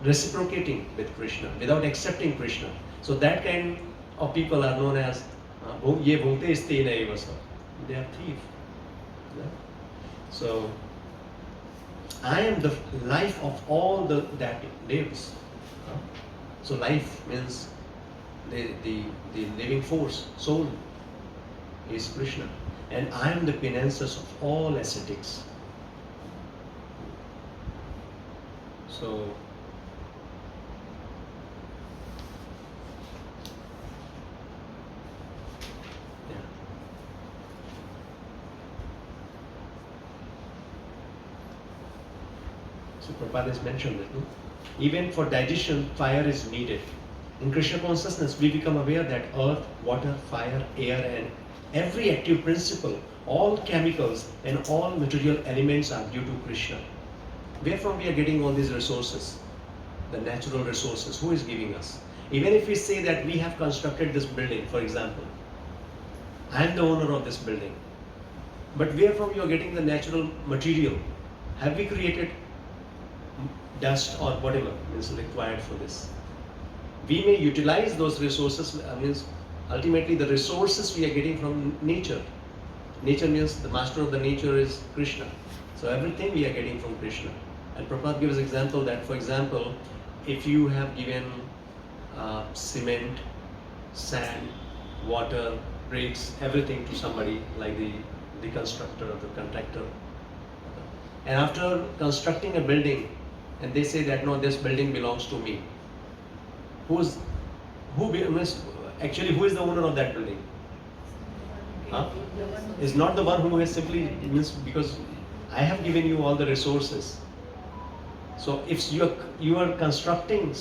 Speaker 1: reciprocating with Krishna, without accepting Krishna. So that kind of people are known as ye bhukte istena eva sa. They are thief. Yeah? So I am the life of all that lives. So life means the living force, soul is Krishna. And I am the penances of all ascetics. So yeah. So Prabhupada has mentioned that, no? Even for digestion, fire is needed. In Krishna consciousness, we become aware that earth, water, fire, air, and every active principle, all chemicals and all material elements are due to Krishna. Where from we are getting all these resources? The natural resources. Who is giving us? Even if we say that we have constructed this building, for example, I am the owner of this building. But where from you are getting the natural material? Have we created dust or whatever is required for this? We may utilize those resources, means ultimately the resources we are getting from nature. Nature means the master of the nature is Krishna. So everything we are getting from Krishna. And Prabhupada gives example that, for example, if you have given cement, sand, water, bricks, everything to somebody like the constructor or the contractor, and after constructing a building, and they say that no, this building belongs to me. Who is the owner of that building? Huh? Is not the one who has simply means because I have given you all the resources. So if you are constructing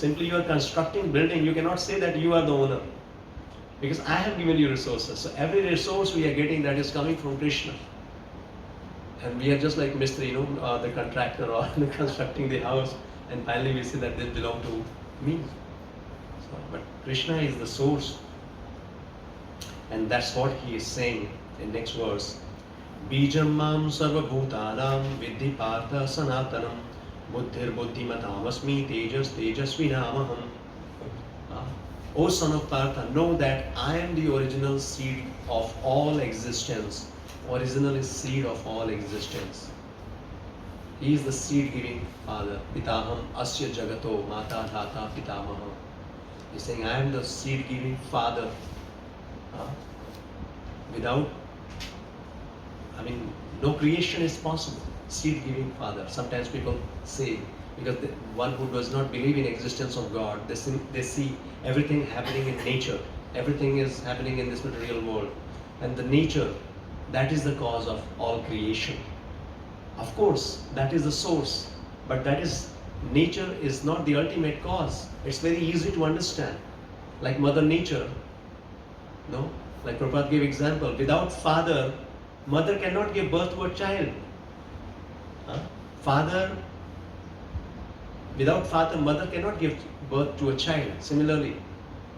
Speaker 1: building, you cannot say that you are the owner because I have given you resources. So every resource we are getting that is coming from Krishna. And we are just like Mistri, the contractor or constructing the house, and finally we say that they belong to me. So, but Krishna is the source, and that's what he is saying in next verse. Bijam mam sarva bhutanam vidhi partha sanatanam buddhir buddhimatamasmi tejas tejasvinamaham. O son of Partha, know that I am the original seed of all existence. Original is seed of all existence. He is the seed-giving father. Pitaham asya jagato mata dhata pitamaha. He's saying, I am the seed-giving father. Without, no creation is possible. Seed-giving father. Sometimes people say, because the one who does not believe in existence of God, they see everything happening in nature. Everything is happening in this material world. And the nature, that is the cause of all creation. Of course, that is the source. But nature is not the ultimate cause. It's very easy to understand. Like Mother Nature, no? Like Prabhupada gave example, without father, mother cannot give birth to a child. Father, without father, mother cannot give birth to a child. Similarly,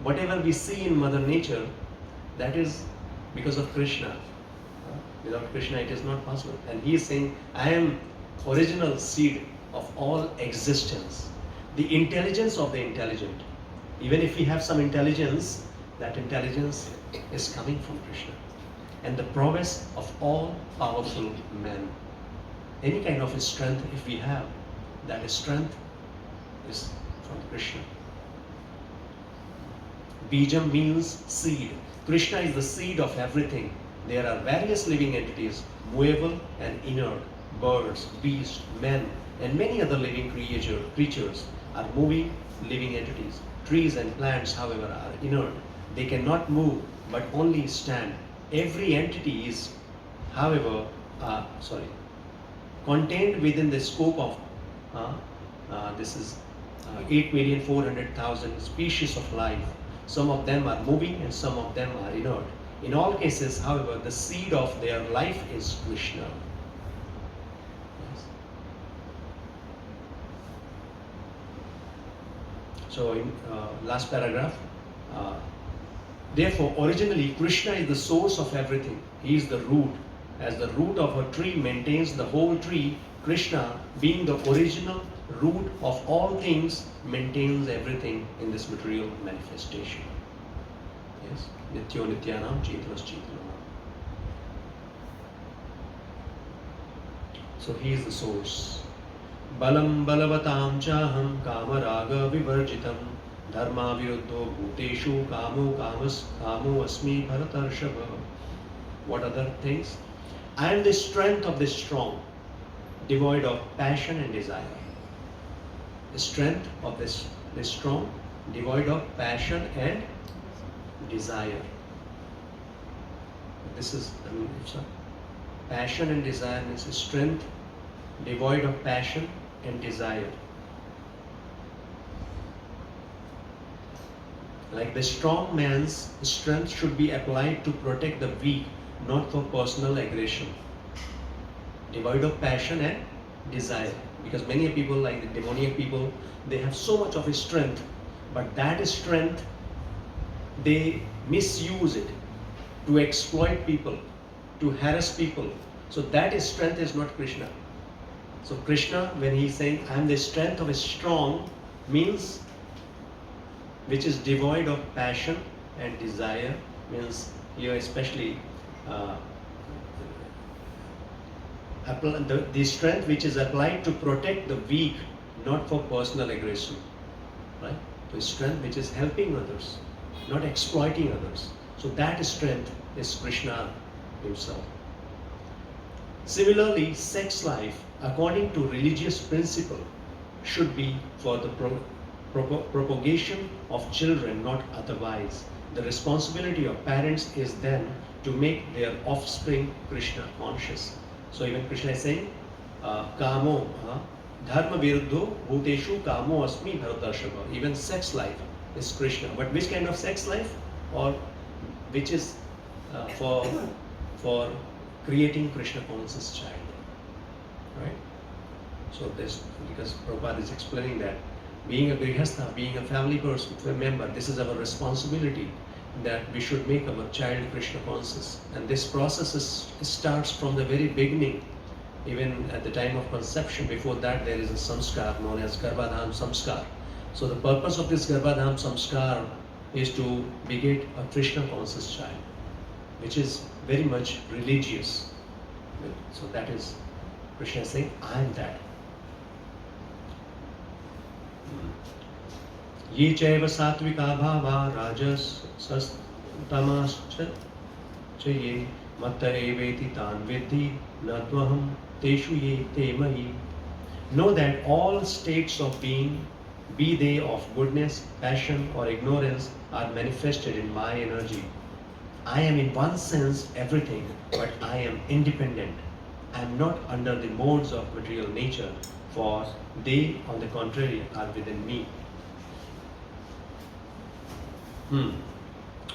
Speaker 1: whatever we see in Mother Nature, that is because of Krishna. Without Krishna, it is not possible. And he is saying, I am original seed of all existence. The intelligence of the intelligent. Even if we have some intelligence, that intelligence is coming from Krishna. And the prowess of all powerful men. Any kind of strength, if we have, that strength is from Krishna. Bijam means seed. Krishna is the seed of everything. There are various living entities, movable and inert, birds, beasts, men, and many other living creatures are moving living entities. Trees and plants, however, are inert. They cannot move, but only stand. Every entity is, however, contained within the scope of this is 8,400,000 species of life. Some of them are moving and some of them are inert. In all cases, however, the seed of their life is Krishna. Yes. So in last paragraph, therefore originally Krishna is the source of everything. He is the root. As the root of a tree maintains the whole tree, Krishna, being the original root of all things, maintains everything in this material manifestation. Yes. Nityo Nityanam Chetanas Chetanam. So he is the source. Balam Balavatam Chaham Kamaraga Vivarjitam Dharma Viruddho Bhuteshu Kamo Asmi Bharatarshava. What other things? I am the strength of the strong, devoid of passion and desire. The strength of the strong, devoid of passion and desire. This is, passion and desire means strength, devoid of passion and desire. Like the strong man's strength should be applied to protect the weak, not for personal aggression. Devoid of passion and desire. Because many people, like the demoniac people, they have so much of strength, but that strength, they misuse it to exploit people, to harass people. So that strength is not Krishna. So Krishna, when he is saying, I am the strength of a strong, means which is devoid of passion and desire, means here especially the strength which is applied to protect the weak, not for personal aggression. Right? The strength which is helping others, not exploiting others. So that strength is Krishna himself. Similarly, sex life, according to religious principle, should be for the propagation of children, not otherwise. The responsibility of parents is then to make their offspring Krishna conscious. So even Krishna is saying, Kamo, Dharma Viruddho Bhuteshu Kamo Asmi Bharatarshava. Even sex life is Krishna. But which kind of sex life? Or which is for creating Krishna conscious child. Right? So this, because Prabhupada is explaining that being a grihastha, being a family person, remember this is our responsibility, that we should make our child Krishna conscious. And this process starts from the very beginning. Even at the time of conception, before that there is a samskar known as Garbhadham samskar. So the purpose of this Garbhadham samskar is to beget a Krishna conscious child, which is very much religious. So that is Krishna saying, I am that. Ye chaiva satvika bhava rajas tamascha chaye matta eveti tan vidhi nadvaham teshu ye te mahi. Know that all states of being, be they of goodness, passion or ignorance, are manifested in my energy. I am in one sense everything, but I am independent. I am not under the modes of material nature, for they, on the contrary, are within me.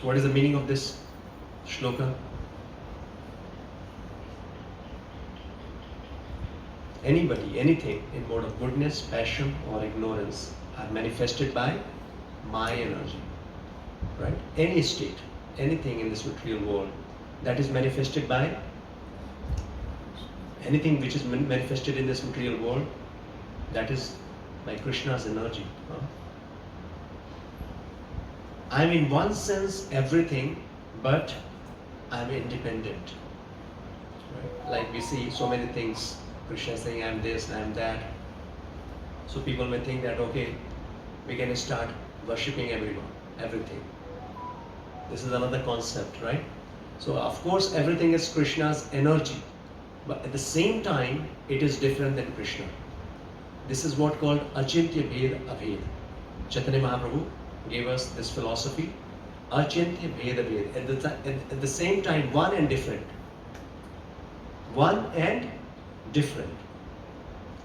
Speaker 1: What is the meaning of this shloka? anybody, anything in mode of goodness, passion or ignorance are manifested by my energy, right? Any state, anything in this material world that is manifested by, anything which is manifested in this material world, that is by Krishna's energy. I'm in one sense everything, but I'm independent. Right? Like we see so many things, Krishna saying I'm this, I'm that. So people may think that okay, we can start worshipping everyone, everything. This is another concept, right? So of course everything is Krishna's energy, but at the same time it is different than Krishna. This is what called Achintya Bhed Abhed. Chaitanya Mahaprabhu gave us this philosophy, Achintya Bhed Abhed. At the same time, one and different. One and different.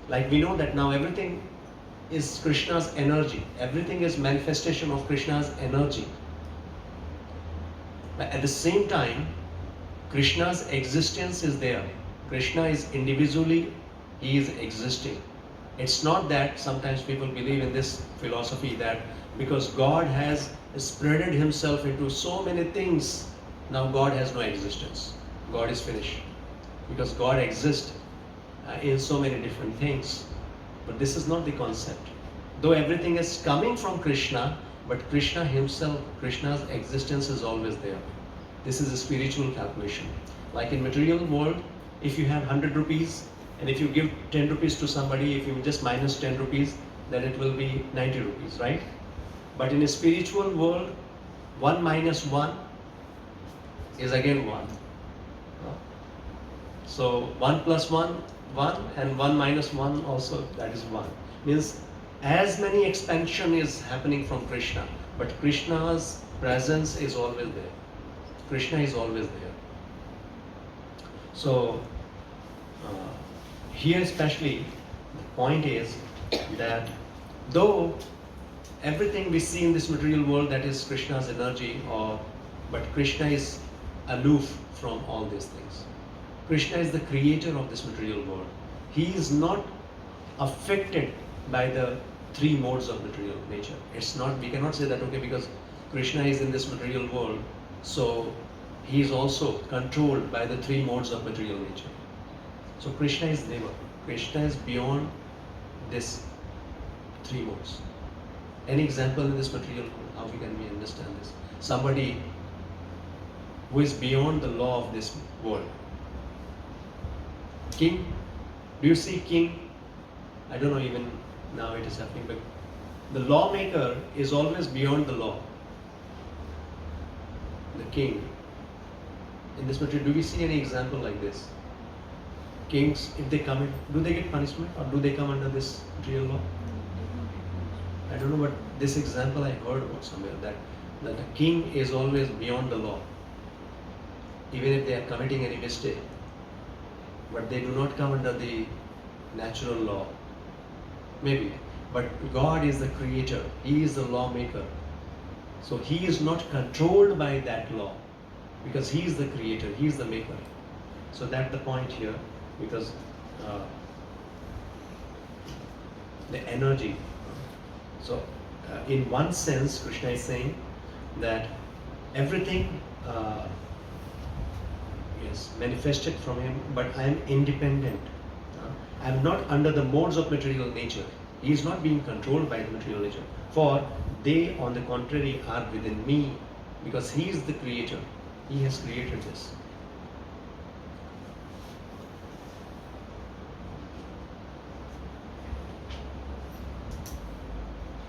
Speaker 1: Like we know that now everything is Krishna's energy. Everything is manifestation of Krishna's energy. But at the same time, Krishna's existence is there. Krishna is individually, he is existing. It's not that sometimes people believe in this philosophy that because God has spreaded himself into so many things, now God has no existence. God is finished. Because God exists in so many different things. But this is not the concept. Though everything is coming from Krishna, but Krishna himself, Krishna's existence is always there. This is a spiritual calculation. Like in material world, if you have 100 rupees, and if you give 10 rupees to somebody, if you just minus 10 rupees, then it will be 90 rupees, right? But in a spiritual world, 1 minus 1 is again 1. So 1 plus 1, 1, and 1 minus 1 also, that is 1. Means as many expansion is happening from Krishna, but Krishna's presence is always there. Krishna is always there. So here especially the point is that though everything we see in this material world that is Krishna's energy, but Krishna is aloof from all these things. Krishna is the creator of this material world. He is not affected by the three modes of material nature. It's not, we cannot say that okay, because Krishna is in this material world, so he is also controlled by the three modes of material nature. So Krishna is never. Krishna is beyond this three modes. Any example in this material world, how can we understand this? Somebody who is beyond the law of this world. King, do you see king? I don't know even now it is happening, but the lawmaker is always beyond the law. The king. In this material, do we see any example like this? Kings, if they come in, do they get punishment or do they come under this material law? I don't know, but this example I heard about somewhere that the king is always beyond the law. Even if they are committing any mistake, but they do not come under the natural law. Maybe, but God is the creator. He is the lawmaker. So he is not controlled by that law because he is the creator. He is the maker. So that's the point here, because the energy. So in one sense, Krishna is saying that everything is manifested from him, but I am independent. I am not under the modes of material nature. He is not being controlled by the material nature. For they, on the contrary, are within me, because he is the creator. He has created this.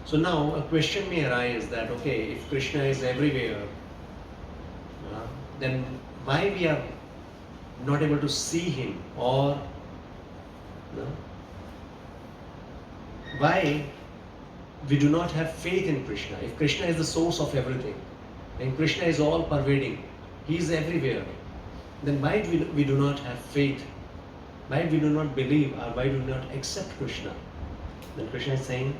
Speaker 1: So now a question may arise that okay, if Krishna is everywhere, then why we are not able to see him, or why we do not have faith in Krishna? If Krishna is the source of everything, and Krishna is all pervading, he is everywhere, then why we do not have faith? Why we do not believe, or why do not accept Krishna? Then Krishna is saying,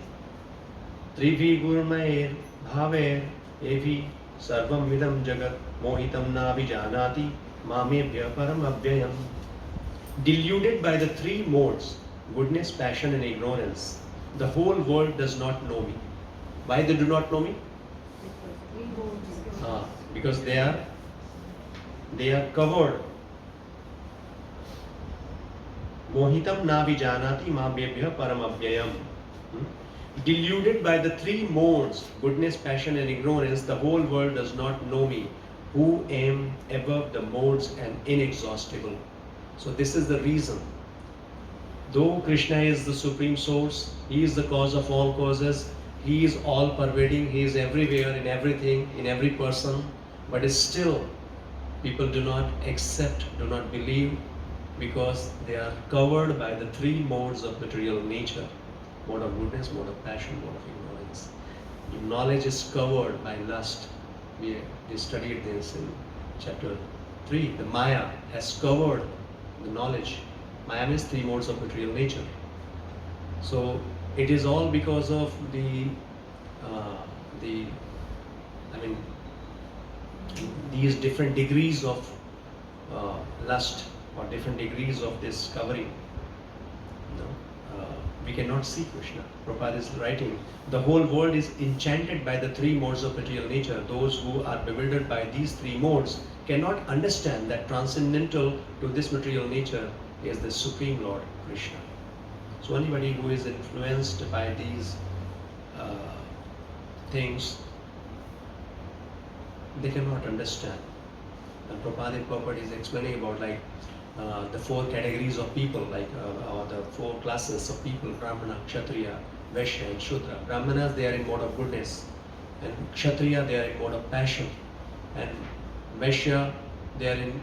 Speaker 1: Tribhi gurmair bhaver evi sarvam vidam jagat mohitam na vijanati mamebhya param abhyayam. Deluded by the three modes, goodness, passion and ignorance. The whole world does not know me. Why they do not know me? Because they are covered. Mohitam na vijanati ma bhebhya param abhyayam. Deluded by the three modes, goodness, passion and ignorance, the whole world does not know me, who am above the modes and inexhaustible. So this is the reason. Though Krishna is the supreme source, he is the cause of all causes, he is all pervading, he is everywhere, in everything, in every person, but still people do not accept, do not believe, because they are covered by the three modes of material nature. Mode of goodness, mode of passion, mode of ignorance. Knowledge is covered by lust. We studied this in chapter 3. The Maya has covered the knowledge. Maya means three modes of material nature. So it is all because of these different degrees of lust or different degrees of this covering. We cannot see Krishna. Prabhupada is writing, the whole world is enchanted by the three modes of material nature. Those who are bewildered by these three modes cannot understand that transcendental to this material nature is the Supreme Lord Krishna. So anybody who is influenced by these things, they cannot understand. And Prabhupada in purport is explaining about the four categories of people, or the four classes of people: Brahmana, Kshatriya, Vaishya and Shudra. Brahmanas, they are in mode of goodness, and Kshatriya, they are in mode of passion, and Vaishya, they are in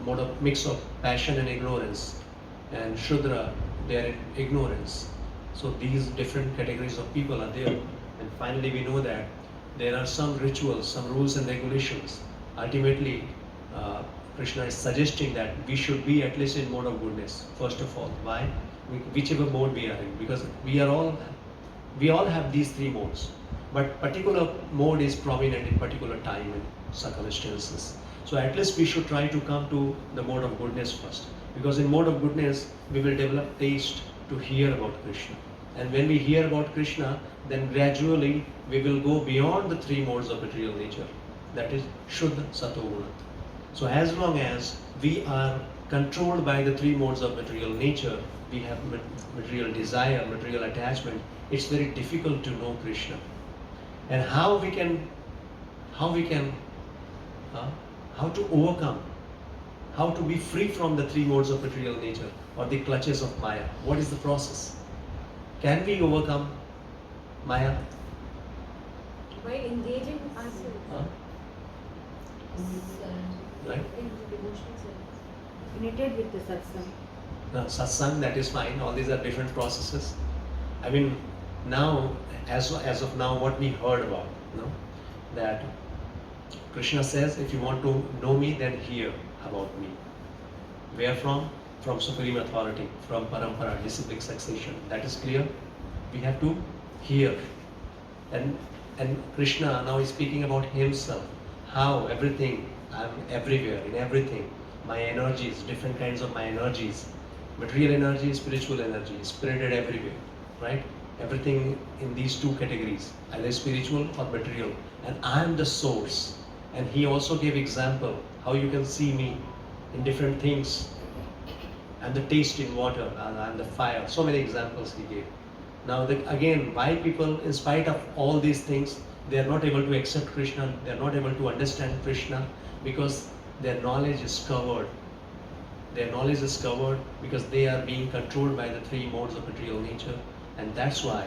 Speaker 1: mode of mix of passion and ignorance, and Shudra, they are in ignorance. So these different categories of people are there, and finally we know that there are some rituals, some rules and regulations. Ultimately, Krishna is suggesting that we should be at least in mode of goodness, first of all. Why? Whichever mode we are in, because we all have these three modes, but particular mode is prominent in particular time and circumstances. So at least we should try to come to the mode of goodness first, because in mode of goodness we will develop taste to hear about Krishna, and when we hear about Krishna, then gradually we will go beyond the three modes of material nature, that is Shuddha, Sattva, Guna. So as long as we are controlled by the three modes of material nature, we have material desire, material attachment, it's very difficult to know Krishna. And how to overcome, how to be free from the three modes of material nature or the clutches of Maya. What is the process? Can we overcome Maya?
Speaker 2: By engaging ourselves
Speaker 1: Right?
Speaker 2: in devotional service.
Speaker 3: United with the satsang.
Speaker 1: Now, satsang, that is fine. All these are different processes. I mean, now, as of now, what we heard about, that Krishna says, if you want to know me, then hear about me. Where from? From supreme authority, from parampara, disciplic succession. That is clear. We have to hear. And Krishna now is speaking about himself. How everything, I'm everywhere, in everything. My energies, different kinds of my energies. Material energy, spiritual energy, spreaded everywhere, right? Everything in these two categories, either spiritual or material. And I am the source. And he also gave example how you can see me in different things. And the taste in water, and the fire. So many examples he gave. Now again, why people, in spite of all these things, they are not able to accept Krishna, they are not able to understand Krishna, because their knowledge is covered. Their knowledge is covered because they are being controlled by the three modes of material nature, and that's why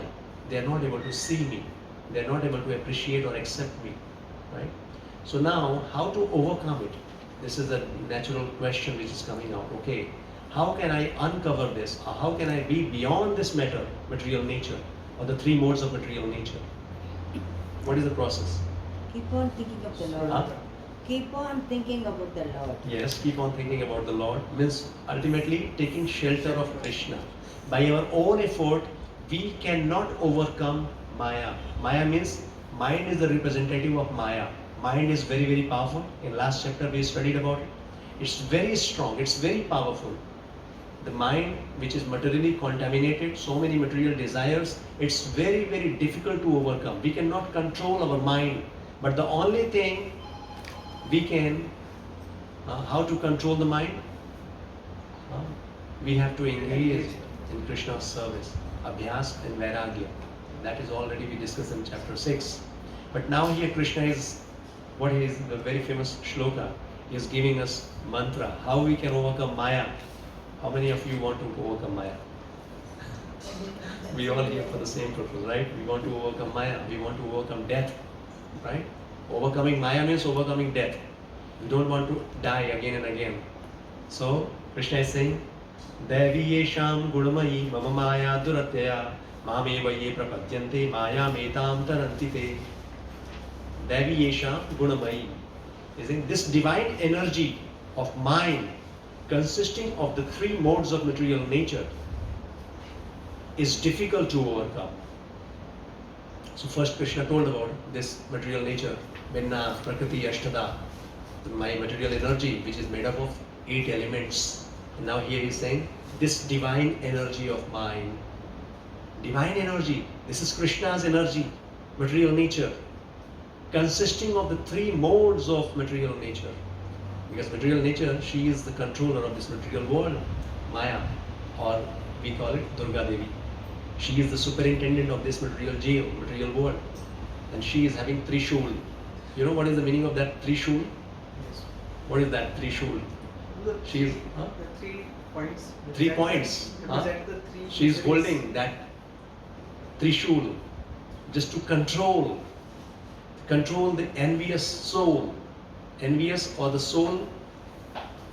Speaker 1: they are not able to see me. They are not able to appreciate or accept me, right? So now, how to overcome it? This is a natural question which is coming out. Okay, how can I uncover this? Or how can I be beyond this matter, material nature, or the three modes of material nature? What is the process?
Speaker 6: Keep on thinking of the Lord.
Speaker 1: Huh?
Speaker 6: Keep on thinking about the Lord.
Speaker 1: Yes, keep on thinking about the Lord. Means ultimately taking shelter of Krishna. By our own effort, we cannot overcome Maya. Maya means mind is the representative of Maya. Mind is very, very powerful. In last chapter we studied about it. It's very strong, it's very powerful. the mind which is materially contaminated, so many material desires, it's very, very difficult to overcome. We cannot control our mind, but the only thing we can, how to control the mind? We have to engage in Krishna's service, Abhyas and Vairagya. That is already we discussed in chapter 6. But now here Krishna is, what is the very famous shloka, he is giving us mantra, how we can overcome Maya. How many of you want to overcome Maya? We all here for the same purpose, right? We want to overcome Maya, we want to overcome death, right? Overcoming Maya means overcoming death. We don't want to die again and again. So Krishna is saying, Devi yesham gudamayi mama maya duratya mameva ye prapadyante maya metam tarantite. Devi yesham gudamayi. Is in this divine energy of mind consisting of the three modes of material nature is difficult to overcome. So first Krishna told about this material nature, Vinna, Prakriti, Ashtada, my material energy which is made up of 8 elements. And now here he is saying this divine energy of mind. Divine energy, this is Krishna's energy, material nature, consisting of the 3 modes of material nature. Because material nature, she is the controller of this material world, Maya, or we call it Durga Devi. She is the superintendent of this material jail, material world. And she is having Trishul. You know what is the meaning of that Trishul? What is that Trishul? She is...
Speaker 5: The 3 points.
Speaker 1: 3 points.
Speaker 5: Represent the 3
Speaker 1: She is
Speaker 5: miseries.
Speaker 1: holding that Trishul just to control the envious soul. Envious, or the soul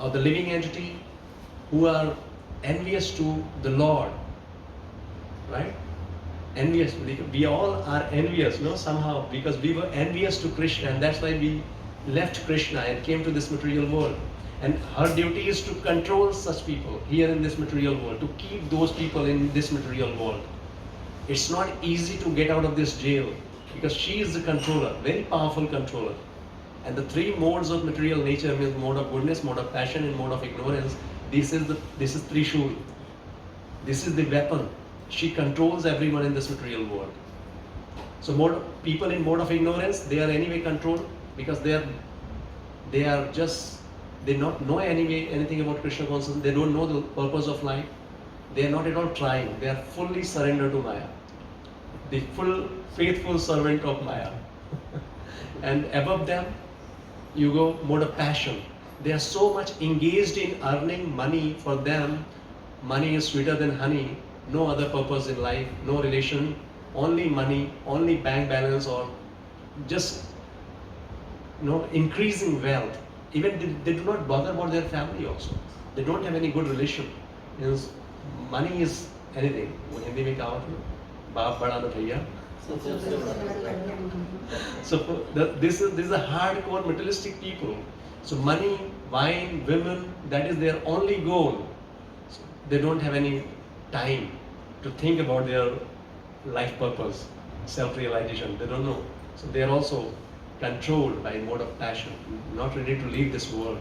Speaker 1: or the living entity who are envious to the Lord. Right? Envious. We all are envious, no? Somehow, because we were envious to Krishna, and that's why we left Krishna and came to this material world. And her duty is to control such people here in this material world, to keep those people in this material world. It's not easy to get out of this jail because she is the controller, very powerful controller. And the 3 modes of material nature means mode of goodness, mode of passion, and mode of ignorance. This is Trishul. This is the weapon. She controls everyone in this material world. So people in mode of ignorance, they are anyway controlled because they not know anything about Krishna consciousness. They don't know the purpose of life. They are not at all trying. They are fully surrendered to Maya. The full faithful servant of Maya. And above them, you go mode of passion. They are so much engaged in earning money. For them, money is sweeter than honey. No other purpose in life, no relation, only money, only bank balance, or just increasing wealth. Even they do not bother about their family also. They don't have any good relation. Means money is anything. वो हिंदी में कहावत है, बाप बड़ा न भैया. So this is a hardcore materialistic people. So money, wine, women, that is their only goal. So they don't have any time to think about their life purpose, self-realization. They don't know. So they are also controlled by mode of passion, not ready to leave this world.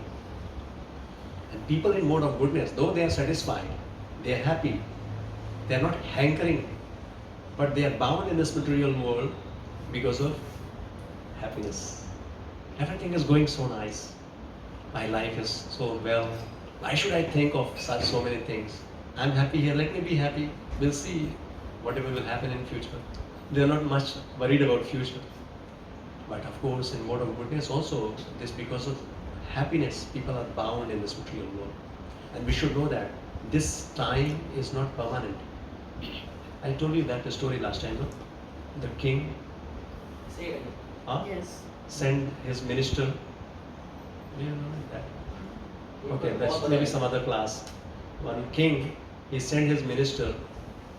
Speaker 1: And people in mode of goodness, though they are satisfied, they are happy, they are not hankering, but they are bound in this material world because of happiness. Everything is going so nice. My life is so well. Why should I think of so many things? I'm happy here, let me be happy. We'll see whatever will happen in future. They are not much worried about future. But of course, in mode of goodness also, this because of happiness, people are bound in this material world. And we should know that this time is not permanent. I told you that story last time, no? The king
Speaker 3: Yes.
Speaker 1: sent his minister. Do you know that? Okay, that's maybe some other class. One king, he sent his minister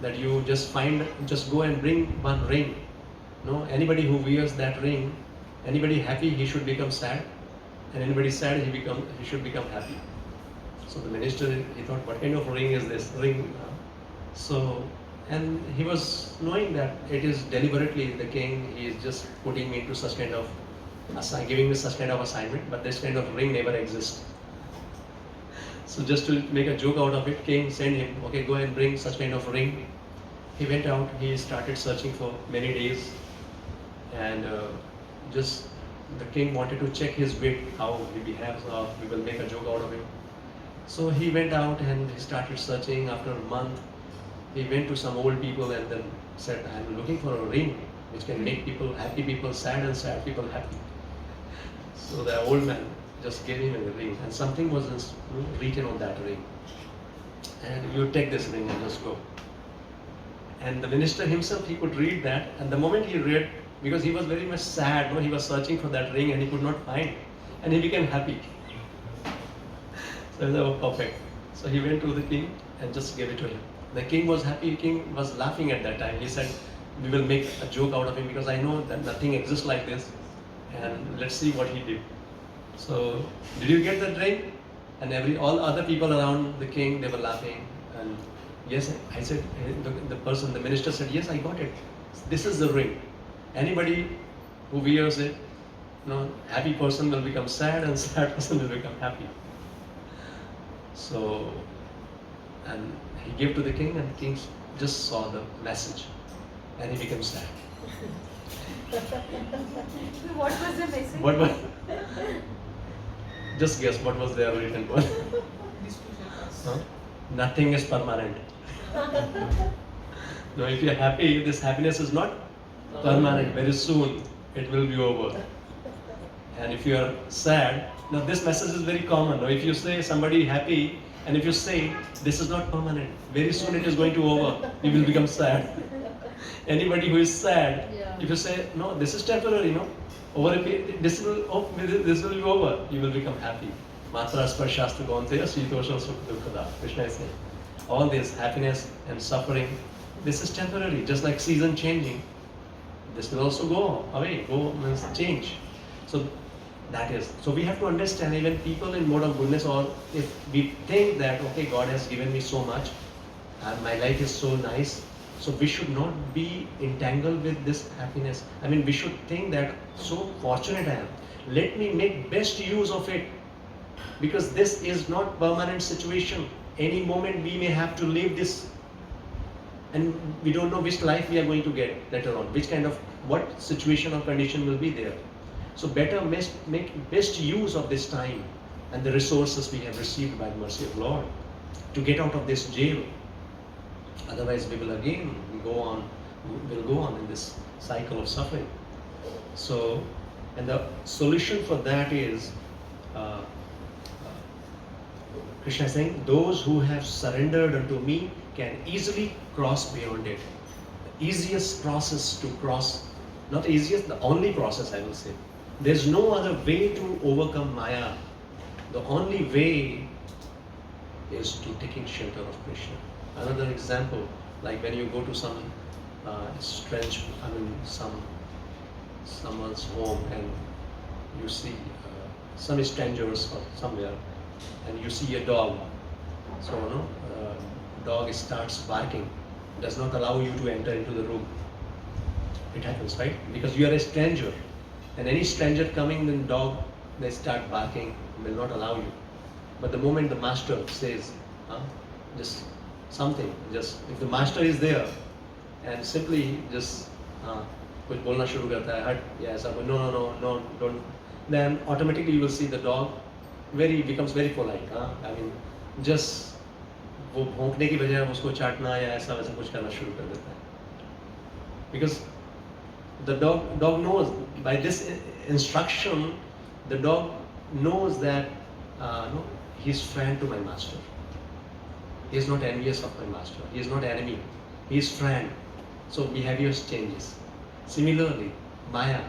Speaker 1: that you just go and bring one ring. No, anybody who wears that ring, anybody happy, he should become sad, and anybody sad, he should become happy. So the minister, he thought, what kind of ring is this ring? And he was knowing that it is deliberately the king, he is just putting me into such kind of, giving me such kind of assignment, but this kind of ring never exists. So just to make a joke out of it, king sent him, okay, go and bring such kind of ring. He went out, he started searching for many days, and just the king wanted to check his wit, how he behaves, or we will make a joke out of it. So he went out and he started searching. After a month, he went to some old people and then said, I'm looking for a ring which can make people happy, people sad, and sad people happy. So the old man just gave him a ring, and something was written on that ring. And you take this ring and just go. And the minister himself, he could read that, and the moment he read, because he was very much sad, he was searching for that ring and he could not find, and he became happy. So they were perfect. So he went to the king and just gave it to him. The king was happy, king was laughing at that time. He said, we will make a joke out of him because I know that nothing exists like this, and let's see what he did. So, did you get that ring? And all other people around the king, they were laughing. And yes, I said, the minister said, yes, I got it. This is the ring. Anybody who wears it, happy person will become sad, and sad person will become happy. So, and he gave to the king, and the king just saw the message, and he became sad.
Speaker 2: What was the message?
Speaker 1: What was? Just guess what was there written on? Huh? Nothing is permanent. No, if you're happy, this happiness is not permanent. Very soon it will be over. And if you're sad, now this message is very common. Now, if you say somebody happy, and if you say this is not permanent, very soon it is going to over. You will become sad. Anybody who is sad, if you say no, this is temporary, over a period, this will be over, you will become happy. Matra sparshastra gaunteya sitosha sukha dukkha. Krishna is saying, all this happiness and suffering, this is temporary, just like season changing. This will also go away. Go means change. So that is. So we have to understand, even people in mode of goodness, or if we think that, okay, God has given me so much, and my life is so nice, so we should not be entangled with this happiness. I mean, we should think that so fortunate I am. Let me make best use of it, because this is not permanent situation. Any moment we may have to leave this, and we don't know which life we are going to get later on, which kind of, what situation or condition will be there. So better make best use of this time and the resources we have received by the mercy of Lord to get out of this jail. Otherwise we will again go on in this cycle of suffering. So, and the solution for that is, Krishna is saying, those who have surrendered unto me can easily cross beyond it. The easiest process to cross, not easiest, the only process, I will say. There's no other way to overcome Maya. The only way is to taking shelter of Krishna. Another example, like when you go to some someone's home, and you see some strangers or somewhere, and you see a dog. So dog starts barking, does not allow you to enter into the room. It happens, right? Because you are a stranger, and any stranger coming, then dog, they start barking, will not allow you. But the moment the master says, just something, just if the master is there, and simply just कुछ बोलना शुरू करता है, हट या ऐसा, no, don't, then automatically you will see the dog becomes very polite. I mean, just वो भौंकने की बजाय उसको चाटना या ऐसा वैसा कुछ करना शुरू कर देता है. Because the dog knows, by this instruction, the dog knows that he is friend to my master. He is not envious of my master. He is not enemy. He is friend. So behavior changes. Similarly, Maya,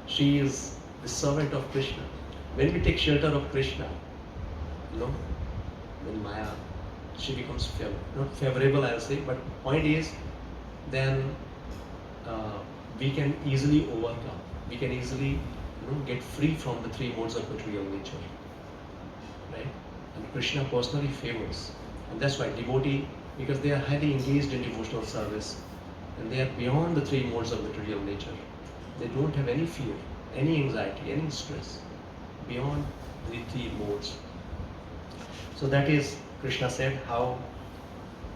Speaker 1: she is the servant of Krishna. When we take shelter of Krishna, when Maya, she becomes not favorable, I'll say, but point is, then we can easily overcome. We can easily get free from the three modes of material nature. Right? And Krishna personally favors. And that's why devotee, because they are highly engaged in devotional service, and they are beyond the three modes of material nature. They don't have any fear, any anxiety, any stress, beyond the three modes. So that is, Krishna said, how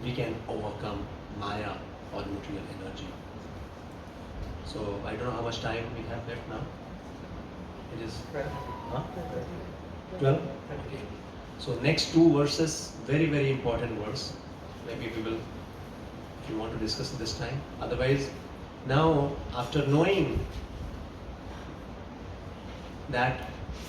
Speaker 1: we can overcome Maya or material energy. So I don't know how much time we have left now. It is 12? Okay. So next two verses, very, very important verse. Maybe we will, if you want to discuss it this time. Otherwise, now after knowing that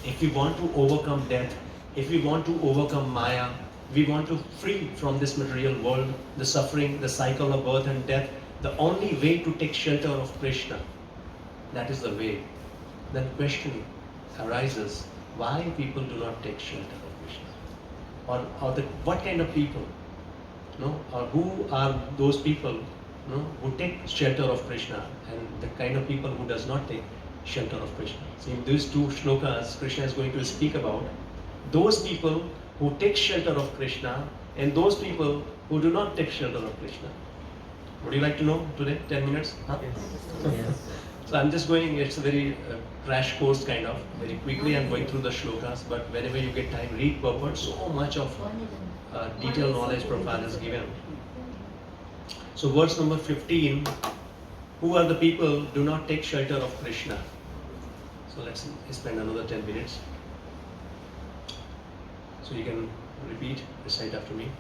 Speaker 1: if we want to overcome death, if we want to overcome Maya, we want to free from this material world, the suffering, the cycle of birth and death, the only way to take shelter of Krishna, that is the way. Then question arises, why people do not take shelter of Krishna? Or what kind of people? No? Or who are those people, no, who take shelter of Krishna, and the kind of people who does not take shelter of Krishna? So in these two shlokas, Krishna is going to speak about those people who take shelter of Krishna and those people who do not take shelter of Krishna. Would you like to know today? 10 minutes? Huh?
Speaker 5: Yes.
Speaker 1: So I'm just going, it's a very crash course kind of, very quickly I'm going through the shlokas, but whenever you get time, read purport. So much of detailed knowledge Prabhupada has given. So verse number 15, who are the people do not take shelter of Krishna? So let's spend another 10 minutes. So you can repeat, recite after me.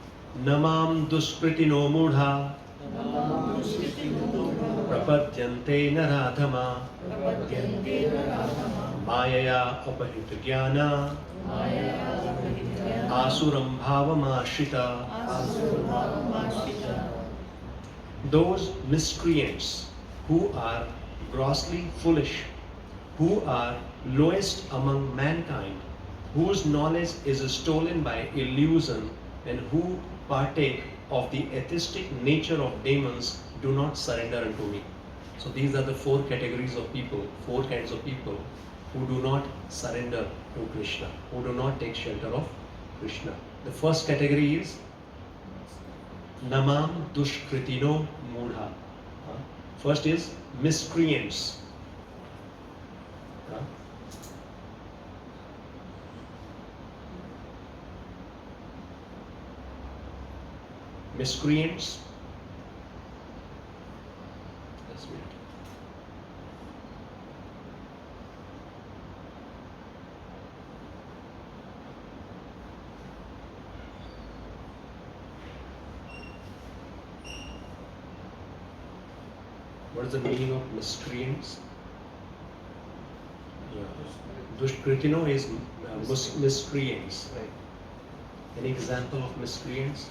Speaker 1: Namam duskritino mudha prapadyante naradhama mayaya apahita jnana asuram bhavamashrita. Those miscreants who are grossly foolish, who are lowest among mankind, whose knowledge is stolen by illusion, and who partake of the atheistic nature of demons, do not surrender unto me. So these are the four categories of people, four kinds of people who do not surrender to Krishna, who do not take shelter of Krishna. The first category is Namam Dushkritino Mudha. First is miscreants. Miscreants. Let's read. What is the meaning of miscreants? Dushkritino is miscreants.
Speaker 5: Right.
Speaker 1: Any example of miscreants?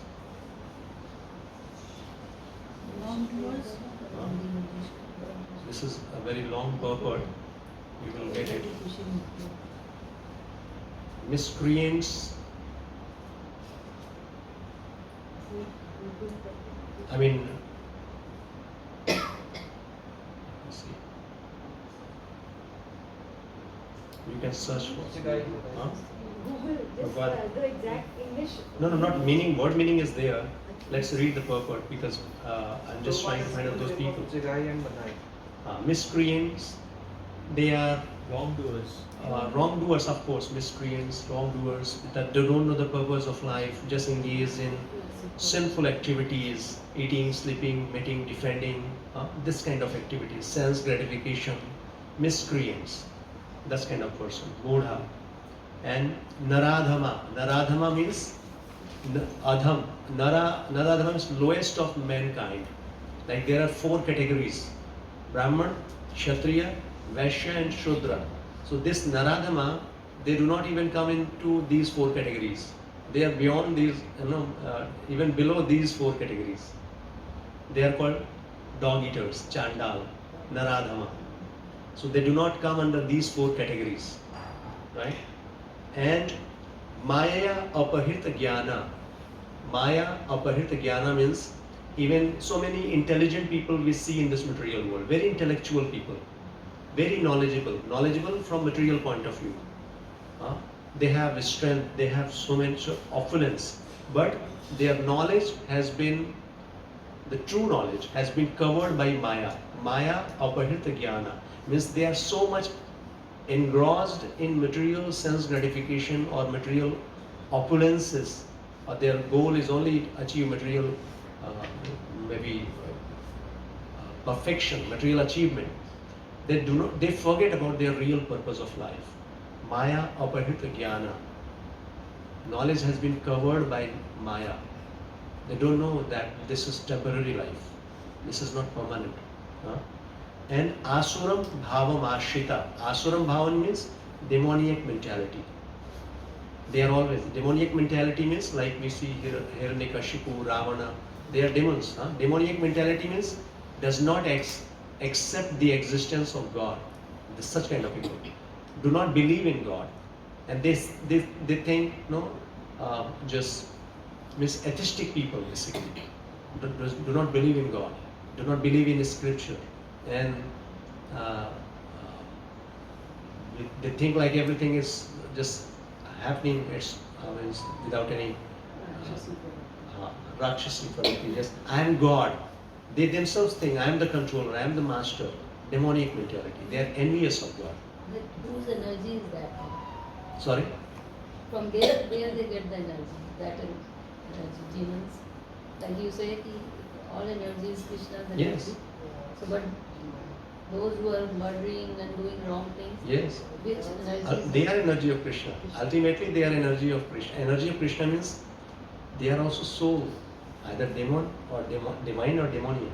Speaker 1: This is a very long purport. You will get it. Miscreants. I mean, let's see. You can search for. Huh?
Speaker 2: Google this,
Speaker 1: What?
Speaker 2: the exact English.
Speaker 1: No, not meaning. Word meaning is there. Let's read the purport because I'm just trying to find out those people.
Speaker 5: Jigai and Banai.
Speaker 1: Miscreants, they are
Speaker 5: Wrongdoers.
Speaker 1: wrongdoers, of course. Miscreants, wrongdoers that they don't know the purpose of life, just engage in sinful activities, eating, sleeping, mating, defending, this kind of activities, sense gratification. Miscreants, that kind of person. Mudha. And Naradhama. Naradhama means Adham. Naradhama is lowest of mankind. Like there are four categories: Brahman, Kshatriya, Vaishya and Shudra. So this Naradhama, they do not even come into these four categories. They are beyond these, even below these four categories. They are called dog eaters, Chandal, Naradhama. So they do not come under these four categories, right? And Maya Apahita Jnana. Maya Apahita Jnana means even so many intelligent people we see in this material world, very intellectual people, very knowledgeable from material point of view. They have strength, they have so much opulence, but their knowledge has been, the true knowledge has been covered by Maya. Maya Apahita Jnana means they are so much engrossed in material sense gratification or material opulences or their goal is only to achieve material, maybe perfection, material achievement, they forget about their real purpose of life. Maya aparhita jnana. Knowledge has been covered by Maya. They don't know that this is temporary life. This is not permanent. Huh? And asuram bhavam ashrita. Asuram bhavam means demoniac mentality. They are always, demoniac mentality means like we see here, Hiranyakashipu, Ravana, they are demons. Huh? Demoniac mentality means does not accept the existence of God. Such kind of people do not believe in God, and they think just means atheistic people basically do not believe in God, do not believe in Scripture, and they think like everything is just happening. It's without any Rakshasi quality. Just I am God. They themselves think I am the controller, I am the master. Demonic mentality. They are envious of God.
Speaker 4: Whose energy is that?
Speaker 1: Sorry?
Speaker 4: From where they get the energy? That energy, demons. Like you say, all energy is Krishna's energy.
Speaker 1: Yes.
Speaker 4: So, but those who are murdering and doing wrong things,
Speaker 1: Yes.
Speaker 4: which energy?
Speaker 1: They are energy of Krishna. Ultimately, they are energy of Krishna. Energy of Krishna means they are also soul, either demon or divine or demoniac.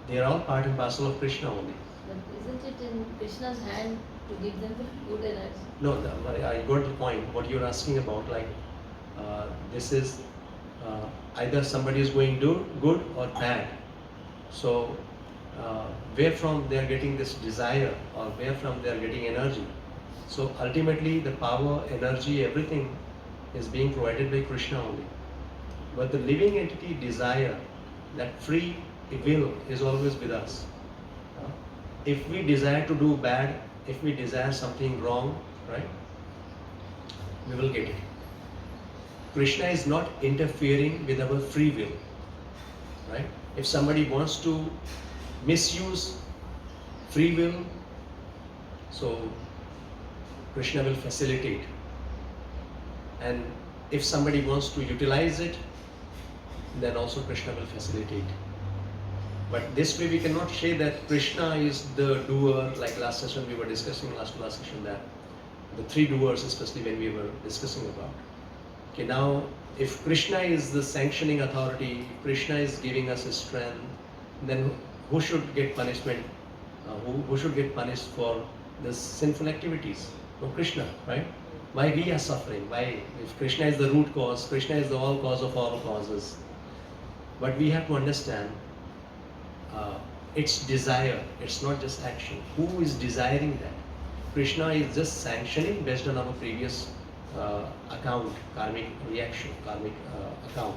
Speaker 1: They are all part and parcel of Krishna only.
Speaker 4: But isn't it in Krishna's hand to give them the good energy?
Speaker 1: No, I got the point. What you're asking about, like, this is either somebody is going good or bad. So, where from they are getting this desire, or where from they are getting energy. So ultimately, the power, energy, everything is being provided by Krishna only. But the living entity desire, that free will, is always with us. If we desire to do bad, if we desire something wrong, right, we will get it. Krishna is not interfering with our free will, right? If somebody wants to misuse free will, so Krishna will facilitate. And if somebody wants to utilize it, then also Krishna will facilitate. But this way we cannot say that Krishna is the doer, like last session we were discussing, last session, that the three doers, especially when we were discussing about. Okay, now if Krishna is the sanctioning authority, Krishna is giving us his strength, then who should get punishment? Who should get punished for the sinful activities? No, Krishna, right? Why we are suffering? Why? If Krishna is the root cause, Krishna is the all cause of all causes. But we have to understand it's desire, it's not just action. Who is desiring that? Krishna is just sanctioning based on our previous account, karmic reaction, karmic account.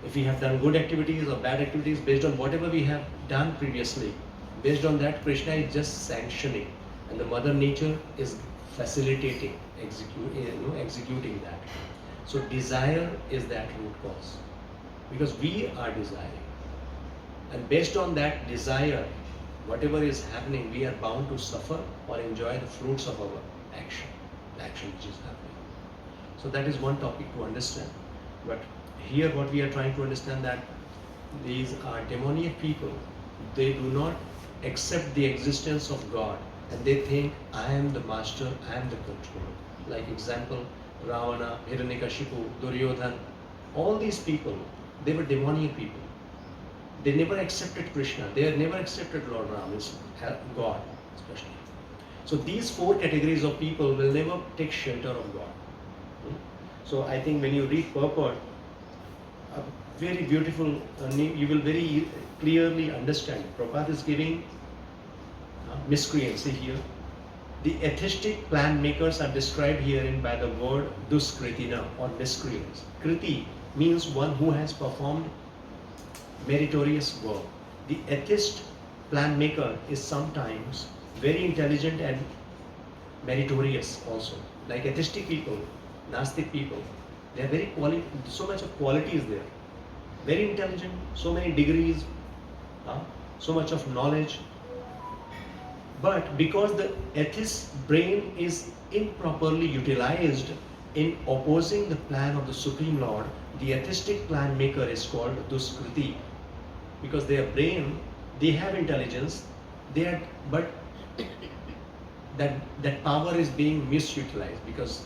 Speaker 1: If we have done good activities or bad activities, based on whatever we have done previously, based on that, Krishna is just sanctioning, and the Mother Nature is facilitating, executing that. So desire is that root cause, because we are desiring, and based on that desire, whatever is happening, we are bound to suffer or enjoy the fruits of our action, the action which is happening. So that is one topic to understand. But here what we are trying to understand, that these are demoniac people. They do not accept the existence of God, and they think I am the master, I am the controller. Like example, Ravana, Hiranyakashipu, Duryodhan, all these people, they were demoniac people. They never accepted Krishna. They never accepted Lord Ram as God, especially. So these four categories of people will never take shelter of God. So I think when you read purport, a very beautiful, you will very clearly understand. Prabhupada is giving miscreants. See here, the atheistic plan makers are described herein by the word duskritina, or miscreants. Kriti means one who has performed meritorious work. The atheist plan maker is sometimes very intelligent and meritorious also. Like atheistic people, Nastic people, they are very so much of quality is there. Very intelligent, so many degrees, so much of knowledge. But because the atheist brain is improperly utilized, in opposing the plan of the Supreme Lord, the atheistic plan maker is called Duskriti, because their brain, they have intelligence, but that power is being misutilized because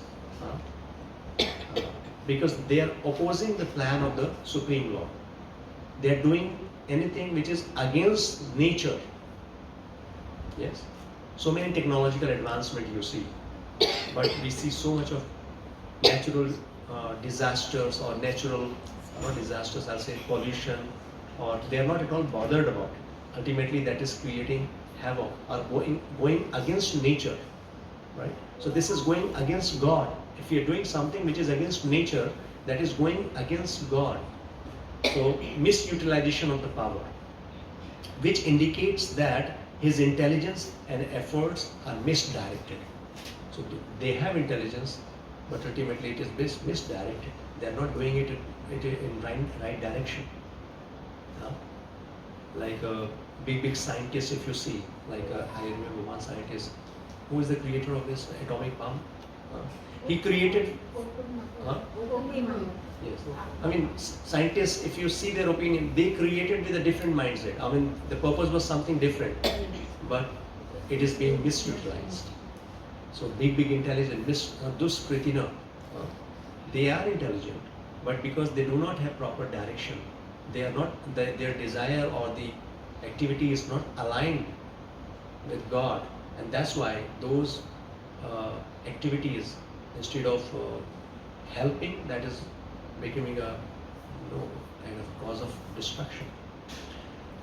Speaker 1: they are opposing the plan of the Supreme Lord. They are doing anything which is against nature. Yes, so many technological advancement you see, but we see so much of natural disasters or natural, not disasters, I'll say pollution, or they are not at all bothered about it. Ultimately, that is creating havoc or going against nature, right? So this is going against God. If you are doing something which is against nature, that is going against God. So misutilization of the power, which indicates that his intelligence and efforts are misdirected. So they have intelligence, but ultimately it is misdirected. They are not doing it in right direction. Like big scientists, if you see, like I remember one scientist, who is the creator of this atomic bomb? He created. Yes. I mean, scientists, if you see their opinion, they created with a different mindset. I mean, the purpose was something different, but it is being misutilized. So big intelligence, Duskritina, they are intelligent, but because they do not have proper direction, they are not, their desire or the activity is not aligned with God, and that's why those activities, instead of helping, that is becoming a kind of cause of destruction.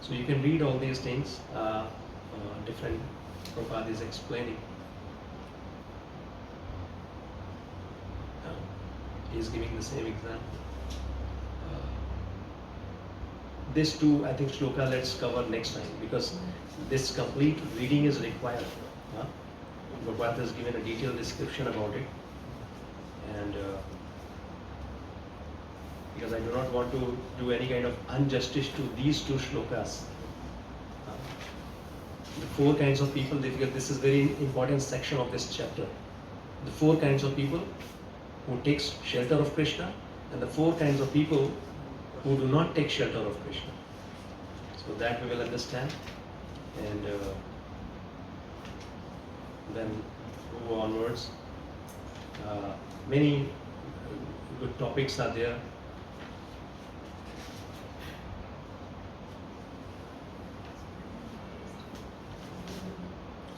Speaker 1: So you can read all these things. Different Prabhupada is explaining. He is giving the same example. This too, I think shloka let's cover next time, because this complete reading is required. Prabhupada has given a detailed description about it, and because I do not want to do any kind of injustice to these two shlokas. The four kinds of people, because this is very important section of this chapter. The four kinds of people who takes shelter of Krishna, and the four kinds of people who do not take shelter of Krishna. So that we will understand, and then go onwards. Many good topics are there.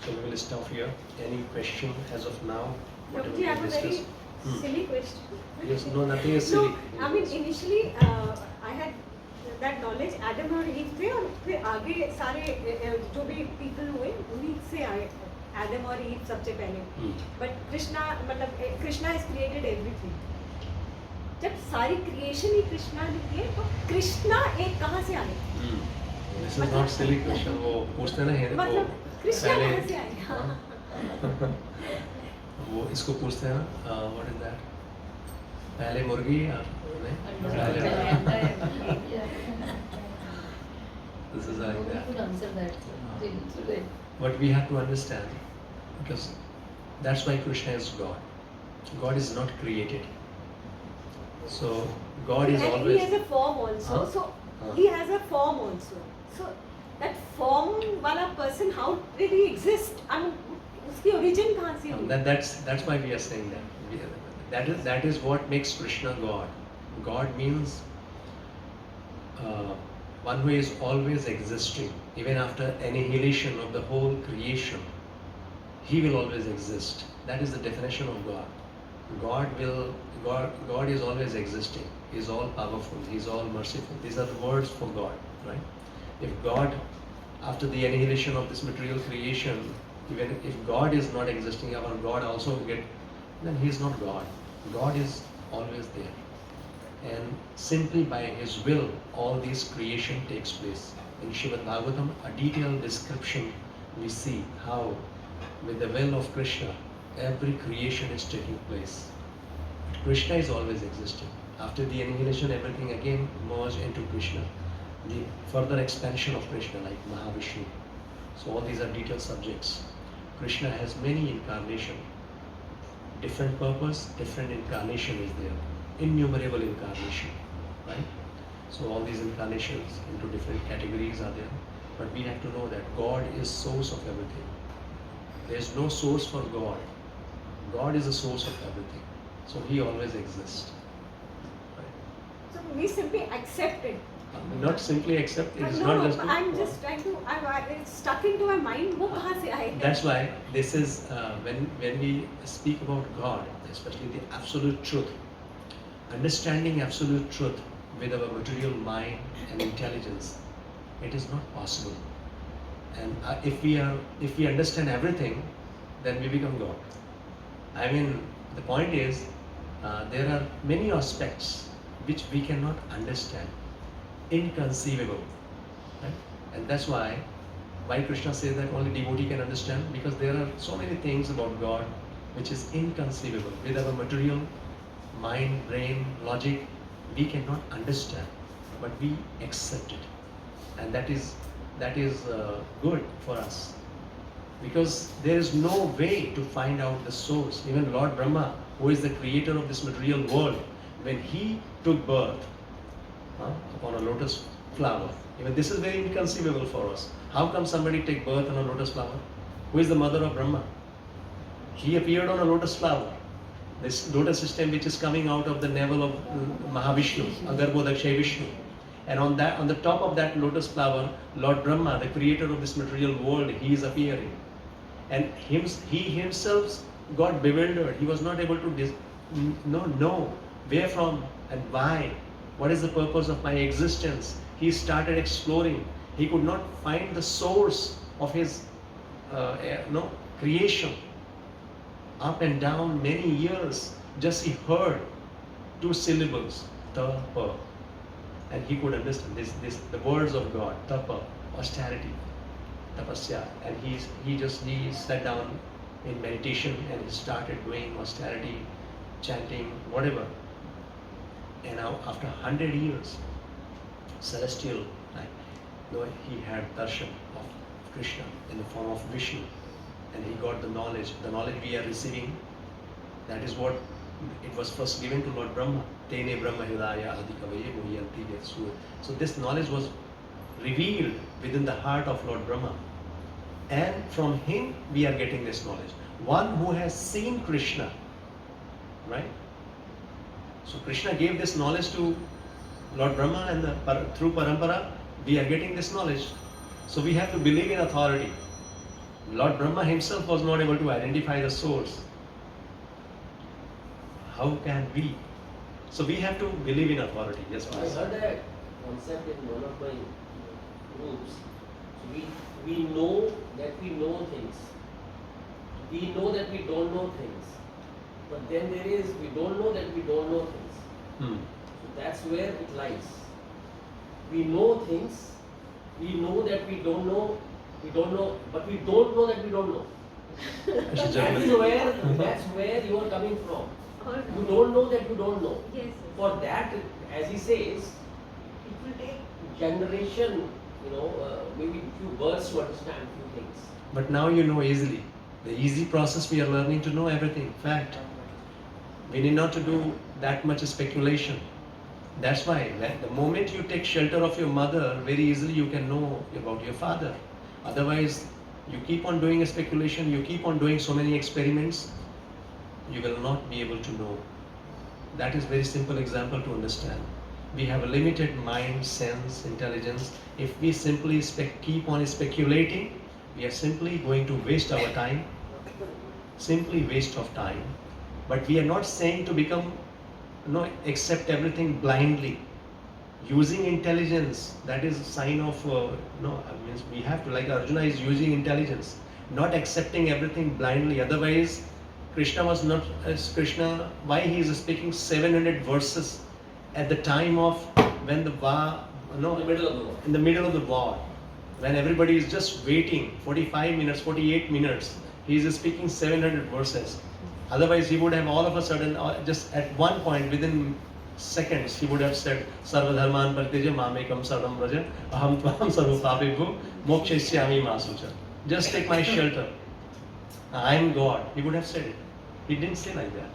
Speaker 1: So we will stop here. Any question as of now? Whatever
Speaker 2: Prabhuji, I have
Speaker 1: we
Speaker 2: a very
Speaker 1: discussed.
Speaker 2: silly question.
Speaker 1: Yes, no, nothing is silly.
Speaker 2: No, I mean initially I had that knowledge Adam और Eve थे, और फिर आगे सारे जो भी people हुए उन्हीं से आए, Adam और Eve सबसे पहले. But Krishna, मतलब Krishna has created everything. जब सारी creation ही कृष्णा ने की है, तो कृष्णा एक कहाँ से आए?
Speaker 1: This is not silly question. वो पूछते ना हैं
Speaker 2: मतलब कृष्णा
Speaker 1: पहले-
Speaker 2: कहाँ से आए?
Speaker 1: वो इसको पूछते हैं ना, what is that? पहले मुर्गी या This is like
Speaker 4: Nobody
Speaker 1: that.
Speaker 4: could answer that till today.
Speaker 1: But we have to understand, because that's why Krishna is God. God is not created. So God is
Speaker 2: And
Speaker 1: always.
Speaker 2: he has a form also.
Speaker 1: Huh?
Speaker 2: So
Speaker 1: Huh.
Speaker 2: he has a form also. So that form वाला person, how did he exist? I mean, उसकी origin कहाँ से हुई?
Speaker 1: That's why we are saying that. That is what makes Krishna God. God means one who is always existing, even after annihilation of the whole creation. He will always exist. That is the definition of God. God is always existing. He is all powerful. He is all merciful. These are the words for God, right? If God, after the annihilation of this material creation, even if God is not existing, our God also then He is not God. God is always there. And simply by His will, all this creation takes place. In Srimad Bhagavatam, a detailed description we see how, with the will of Krishna, every creation is taking place. But Krishna is always existing. After the annihilation, everything again merged into Krishna. The further expansion of Krishna, like Mahavishnu. So all these are detailed subjects. Krishna has many incarnations. different purpose, different incarnation is there, innumerable incarnation, right? So all these incarnations into different categories are there, but we have to know that God is source of everything. There is no source for God. God is the source of everything, so He always exists. Right?
Speaker 2: So we simply accept it.
Speaker 1: Not simply accept it. Is
Speaker 2: No,
Speaker 1: not just.
Speaker 2: I'm just trying to. It's stuck into my mind. वो कहाँ से आए?
Speaker 1: That's why this is when we speak about God, especially the absolute truth, understanding absolute truth with our material mind and intelligence, it is not possible. And if we understand everything, then we become God. I mean, the point is there are many aspects which we cannot understand, inconceivable, right? And that's why Krishna says that only devotee can understand, because there are so many things about God which is inconceivable. With our material mind, brain, logic, we cannot understand, but we accept it, and that is good for us, because there is no way to find out the source. Even Lord Brahma, who is the creator of this material world, when he took birth upon a lotus flower, even this is very inconceivable for us. How come somebody take birth on a lotus flower? Who is the mother of Brahma? She appeared on a lotus flower. This lotus system which is coming out of the navel of Mahavishnu, Agarbhodakshay Vishnu. And on the top of that lotus flower, Lord Brahma, the creator of this material world, he is appearing. And he himself got bewildered. He was not able to know where from and why. What is the purpose of my existence? He started exploring. He could not find the source of his creation. Up and down many years, just he heard 2 syllables, tapa, and he could understand the words of God, tapa, austerity, tapasya, and he sat down in meditation and he started doing austerity, chanting, whatever. And now after 100 years, celestial, he had darshan of Krishna in the form of Vishnu, and he got the knowledge we are receiving. That is what it was first given to Lord Brahma. Tene Brahma Hridaya Adhikavaye Muhyanti Yatsu. So this knowledge was revealed within the heart of Lord Brahma, and from him we are getting this knowledge. One who has seen Krishna, right? So Krishna gave this knowledge to Lord Brahma, and through Parampara we are getting this knowledge. So we have to believe in authority. Lord Brahma himself was not able to identify the source. How can we? So we have to believe in authority. Yes,
Speaker 5: I
Speaker 1: please.
Speaker 5: heard a concept in one of my groups. We know that we know things. We know that we don't know things. But then there is, we don't know that we don't know things. So that's where it lies. We know things. We know that we don't know, but we don't know that we don't know. That's where you are coming from. You don't know that you don't know.
Speaker 2: Yes.
Speaker 5: For that, as he says, it will take generation, maybe few births to understand few things.
Speaker 1: But now you know easily. The easy process, we are learning to know everything. Fact. We need not to do that much speculation. That's why the moment you take shelter of your mother, very easily you can know about your father. Otherwise, you keep on doing a speculation, you keep on doing so many experiments, you will not be able to know. That is very simple example to understand. We have a limited mind, sense, intelligence. If we simply keep on speculating, we are simply going to waste our time. Simply waste of time. But we are not saying to become, accept everything blindly. Using intelligence, that is a sign of, means we have to, like Arjuna is using intelligence, not accepting everything blindly. Otherwise, Krishna was not as Krishna. Why he is speaking 700 verses at the time of when the war,
Speaker 5: In the middle of the war.
Speaker 1: in the middle of the war, when everybody is just waiting 45 minutes, 48 minutes, he is speaking 700 verses. Otherwise, he would have all of a sudden, just at one point, within seconds, he would have said, Sarva dharman pariteja mamekam sarvam braja, aham tvam sarva papebhu mokshasyami masucha. Just take my shelter. I am God. He would have said it. He didn't say like that.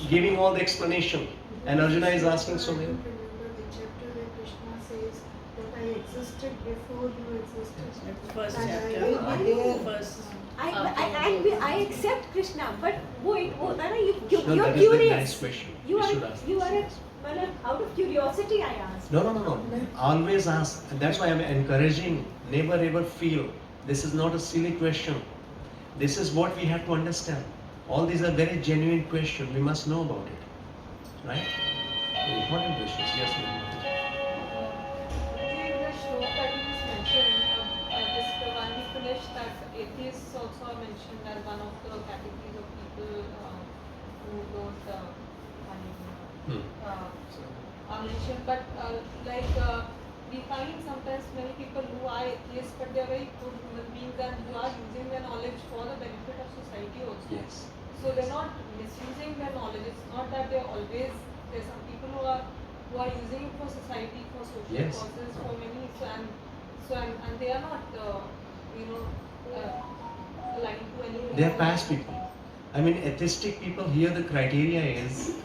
Speaker 1: Giving all the explanation. And Arjuna is asking so many.
Speaker 7: I don't remember the chapter where Krishna says that I existed before you existed.
Speaker 3: First
Speaker 7: And I
Speaker 3: chapter.
Speaker 7: will be there.
Speaker 3: First.
Speaker 2: I accept Krishna, but वो एक वो होता है ना,
Speaker 1: No,
Speaker 2: you're
Speaker 1: that is the
Speaker 2: curious.
Speaker 1: nice question.
Speaker 2: You
Speaker 1: should
Speaker 2: are
Speaker 1: ask
Speaker 2: you
Speaker 1: these
Speaker 2: are a,
Speaker 1: things.
Speaker 2: well, out of curiosity I asked.
Speaker 1: No. Always ask. And that's why I'm encouraging. Never ever feel this is not a silly question. This is what we have to understand. All these are very genuine questions. We must know about it. Right? Important questions. Yes, ma'am.
Speaker 8: In the shloka that you just mentioned, this one we finished, that atheists also are mentioned as one of the categories of people who don't are mentioned. But we find sometimes many people who are atheists, but they are very good human beings and who are using their knowledge for the benefit of society also.
Speaker 1: Yes.
Speaker 8: So they're not misusing their knowledge. It's not that they're always, there's some people who are using it for society, for social
Speaker 1: Yes.
Speaker 8: causes, for many, and they are not, aligned to any.
Speaker 1: They are past people. I mean, atheistic people here, the criteria is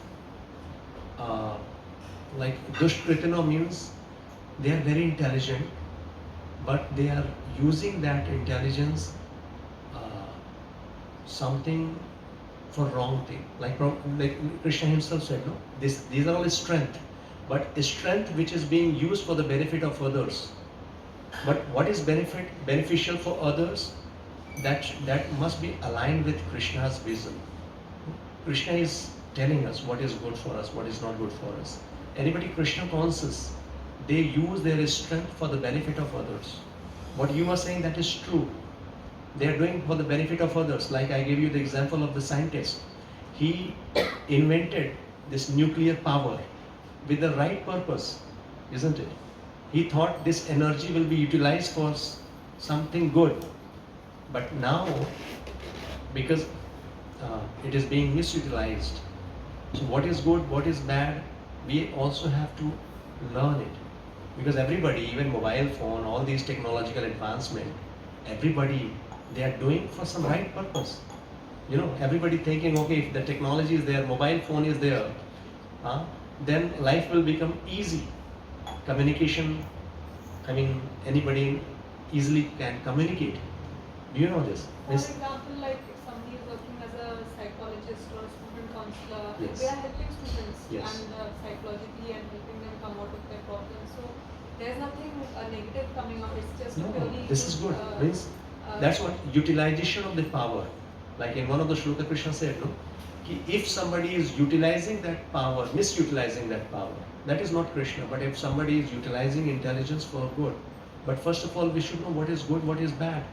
Speaker 1: like Dushkritino means they are very intelligent, but they are using that intelligence something for wrong thing. Like Krishna himself said, no, these are all strength, but a strength which is being used for the benefit of others. But what is beneficial for others? That must be aligned with Krishna's vision. Krishna is telling us what is good for us, what is not good for us. Anybody Krishna conscious, they use their strength for the benefit of others. What you are saying, that is true. They are doing for the benefit of others. Like I gave you the example of the scientist. He invented this nuclear power with the right purpose, isn't it? He thought this energy will be utilized for something good. But now, because it is being misutilized, so what is good, what is bad, we also have to learn it. Because everybody, even mobile phone, all these technological advancement, everybody, they are doing for some right purpose. You know, everybody thinking, okay, if the technology is there, mobile phone is there, then life will become easy. Communication, I mean, anybody easily can communicate. Do you know this?
Speaker 8: For example, like if somebody is working as a psychologist or a student counselor,
Speaker 1: Yes.
Speaker 8: they are helping students
Speaker 1: Yes.
Speaker 8: and psychologically and helping them come out of their problems. So there's nothing negative coming out. It's just
Speaker 1: No,
Speaker 8: purely
Speaker 1: this is good. Means that's what utilization of the power. Like in one of the shloka Krishna said, no, if somebody is utilizing that power, misutilizing that power, that is not Krishna. But if somebody is utilizing intelligence for good, but first of all, we should know what is good, what is bad.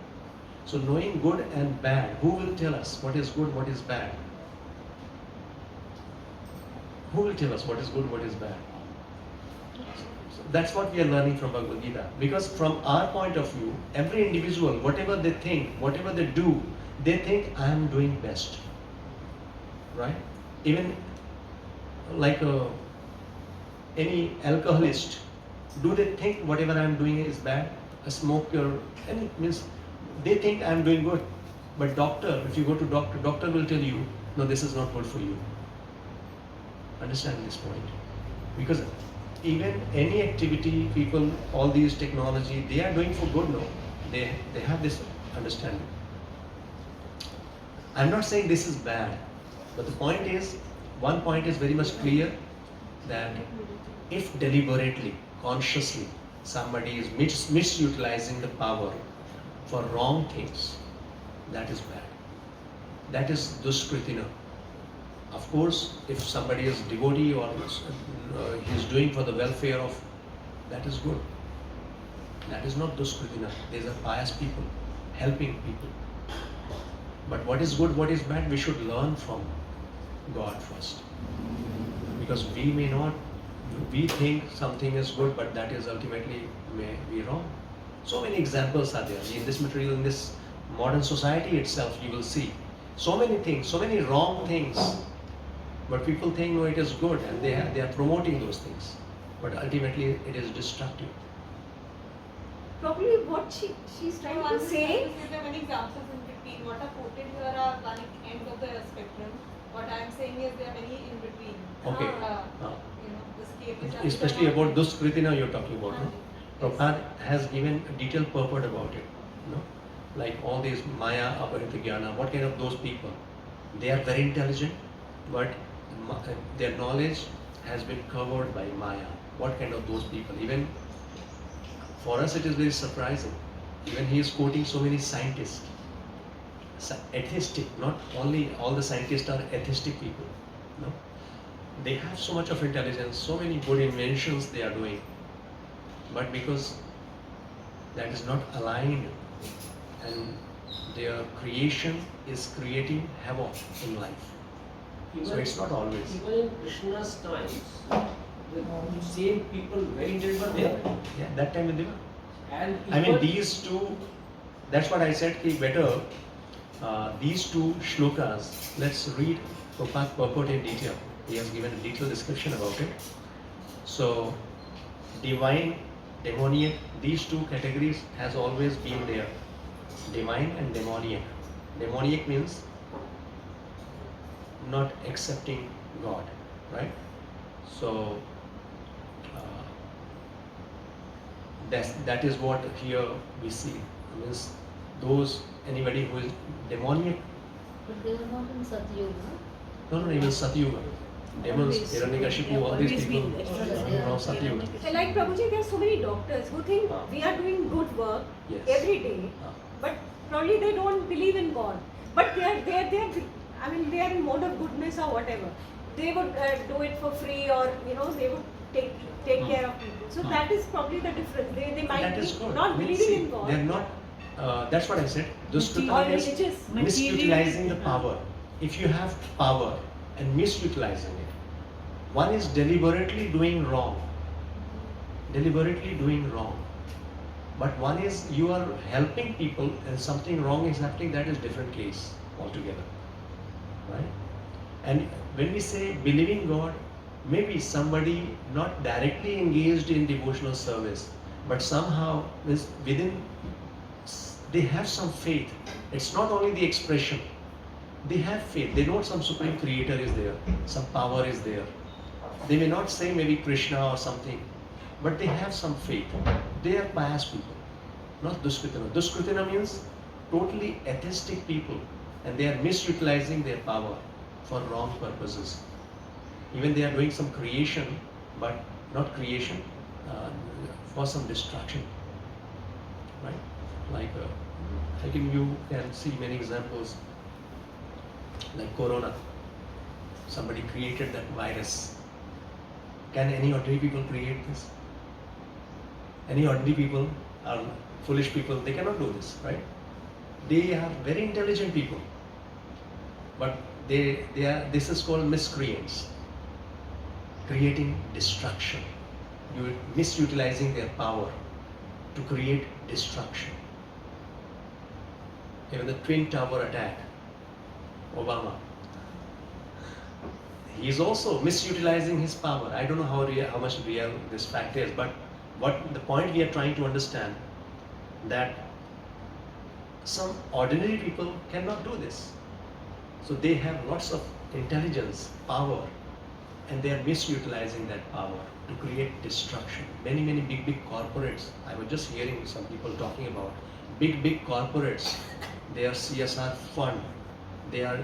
Speaker 1: So knowing good and bad, who will tell us what is good, what is bad? Who will tell us what is good, what is bad? So that's what we are learning from Bhagavad Gita. Because from our point of view, every individual, whatever they think, whatever they do, they think I am doing best. Right? Even like any alcoholist, do they think whatever I am doing is bad? A smoker, any means they think I am doing good. But doctor, if you go to doctor will tell you, no, this is not good for you. Understand this point? Because even any activity, people, all these technology, they are doing for good, no? They have this understanding. I'm not saying this is bad, but the point is, one point is very much clear, that if deliberately, consciously, somebody is misutilizing the power for wrong things, that is bad. That is duskritina. Of course, if somebody is devotee or he is doing for the welfare of, that is good. That is not duskritina. These are pious people, helping people. But what is good, what is bad, we should learn from God first. Because we think something is good, but that is ultimately may be wrong. So many examples are there. In this material, in this modern society itself, you will see so many things, so many wrong things. But people think, no, it is good, and they are promoting those things. But ultimately, it is destructive.
Speaker 2: Probably what she's trying to say.
Speaker 8: There are many examples in between. What are quoted here are one end of the spectrum. What I am saying is there are many in between.
Speaker 1: Okay.
Speaker 8: You know, the scale is
Speaker 1: Especially about Duskritina you're talking about, no? Prabhupada has given detailed purport about it, no? Like all these Maya, Aparita Jnana, what kind of those people? They are very intelligent, but their knowledge has been covered by Maya. What kind of those people? Even for us it is very surprising. Even he is quoting so many scientists. Atheistic, not only all the scientists are atheistic people, no? They have so much of intelligence, so many good inventions they are doing, but because that is not aligned and their creation is creating havoc in life. So it's not always.
Speaker 5: Even in Krishna's times, the same people very intelligent.
Speaker 1: Yeah, that time they were.
Speaker 5: And
Speaker 1: I mean, these two, that's what I said, ki better, these two shlokas, let's read Prabhupada's purport in detail. He has given a detailed description about it. So, divine, demoniac, these two categories has always been there. Divine and demoniac. Demoniac means not accepting God, right? So, that is what here we see. Means those, anybody who is demoniac.
Speaker 4: But they are not in Satyuga.
Speaker 1: No, even Satyuga. Demons,
Speaker 4: Always.
Speaker 1: Hiranyakashipu, all these people from Satyuga.
Speaker 2: Like Prabhuji, there are so many doctors who think we are doing good work
Speaker 1: Yes.
Speaker 2: every day, but probably they don't believe in God. But they are in mode of goodness or whatever. They would do it for free, or they would take care of people. So that is probably the difference. They might
Speaker 1: That
Speaker 2: be
Speaker 1: is good.
Speaker 2: not
Speaker 1: Means,
Speaker 2: believing
Speaker 1: see,
Speaker 2: in God.
Speaker 1: They are not. That's what I said.
Speaker 2: Or
Speaker 1: Duskritam is
Speaker 2: religious.
Speaker 1: misutilizing the power. If you have power and misutilizing it, one is deliberately doing wrong. But one is you are helping people and something wrong is happening, that is different case altogether. Right? And when we say believing God, maybe somebody not directly engaged in devotional service, but somehow is within, they have some faith. It's not only the expression. They have faith. They know some supreme creator is there, some power is there. They may not say maybe Krishna or something, but they have some faith. They are pious people, not Duskritina. Duskritina means totally atheistic people, and they are misutilizing their power for wrong purposes. Even they are doing some creation, but not creation, for some destruction. Right? Like, I think you can see many examples, like Corona. Somebody created that virus. Can any ordinary people create this? Any ordinary people are foolish people, they cannot do this, right? They are very intelligent people, but this is called miscreants, creating destruction. You misutilizing their power to create destruction. Even the Twin Tower attack, Obama, he is also misutilizing his power. I don't know how much real this fact is, but what the point we are trying to understand, that some ordinary people cannot do this. So they have lots of intelligence, power, and they are misutilizing that power to create destruction. Many big corporates, I was just hearing some people talking about big corporates, their CSR fund, they are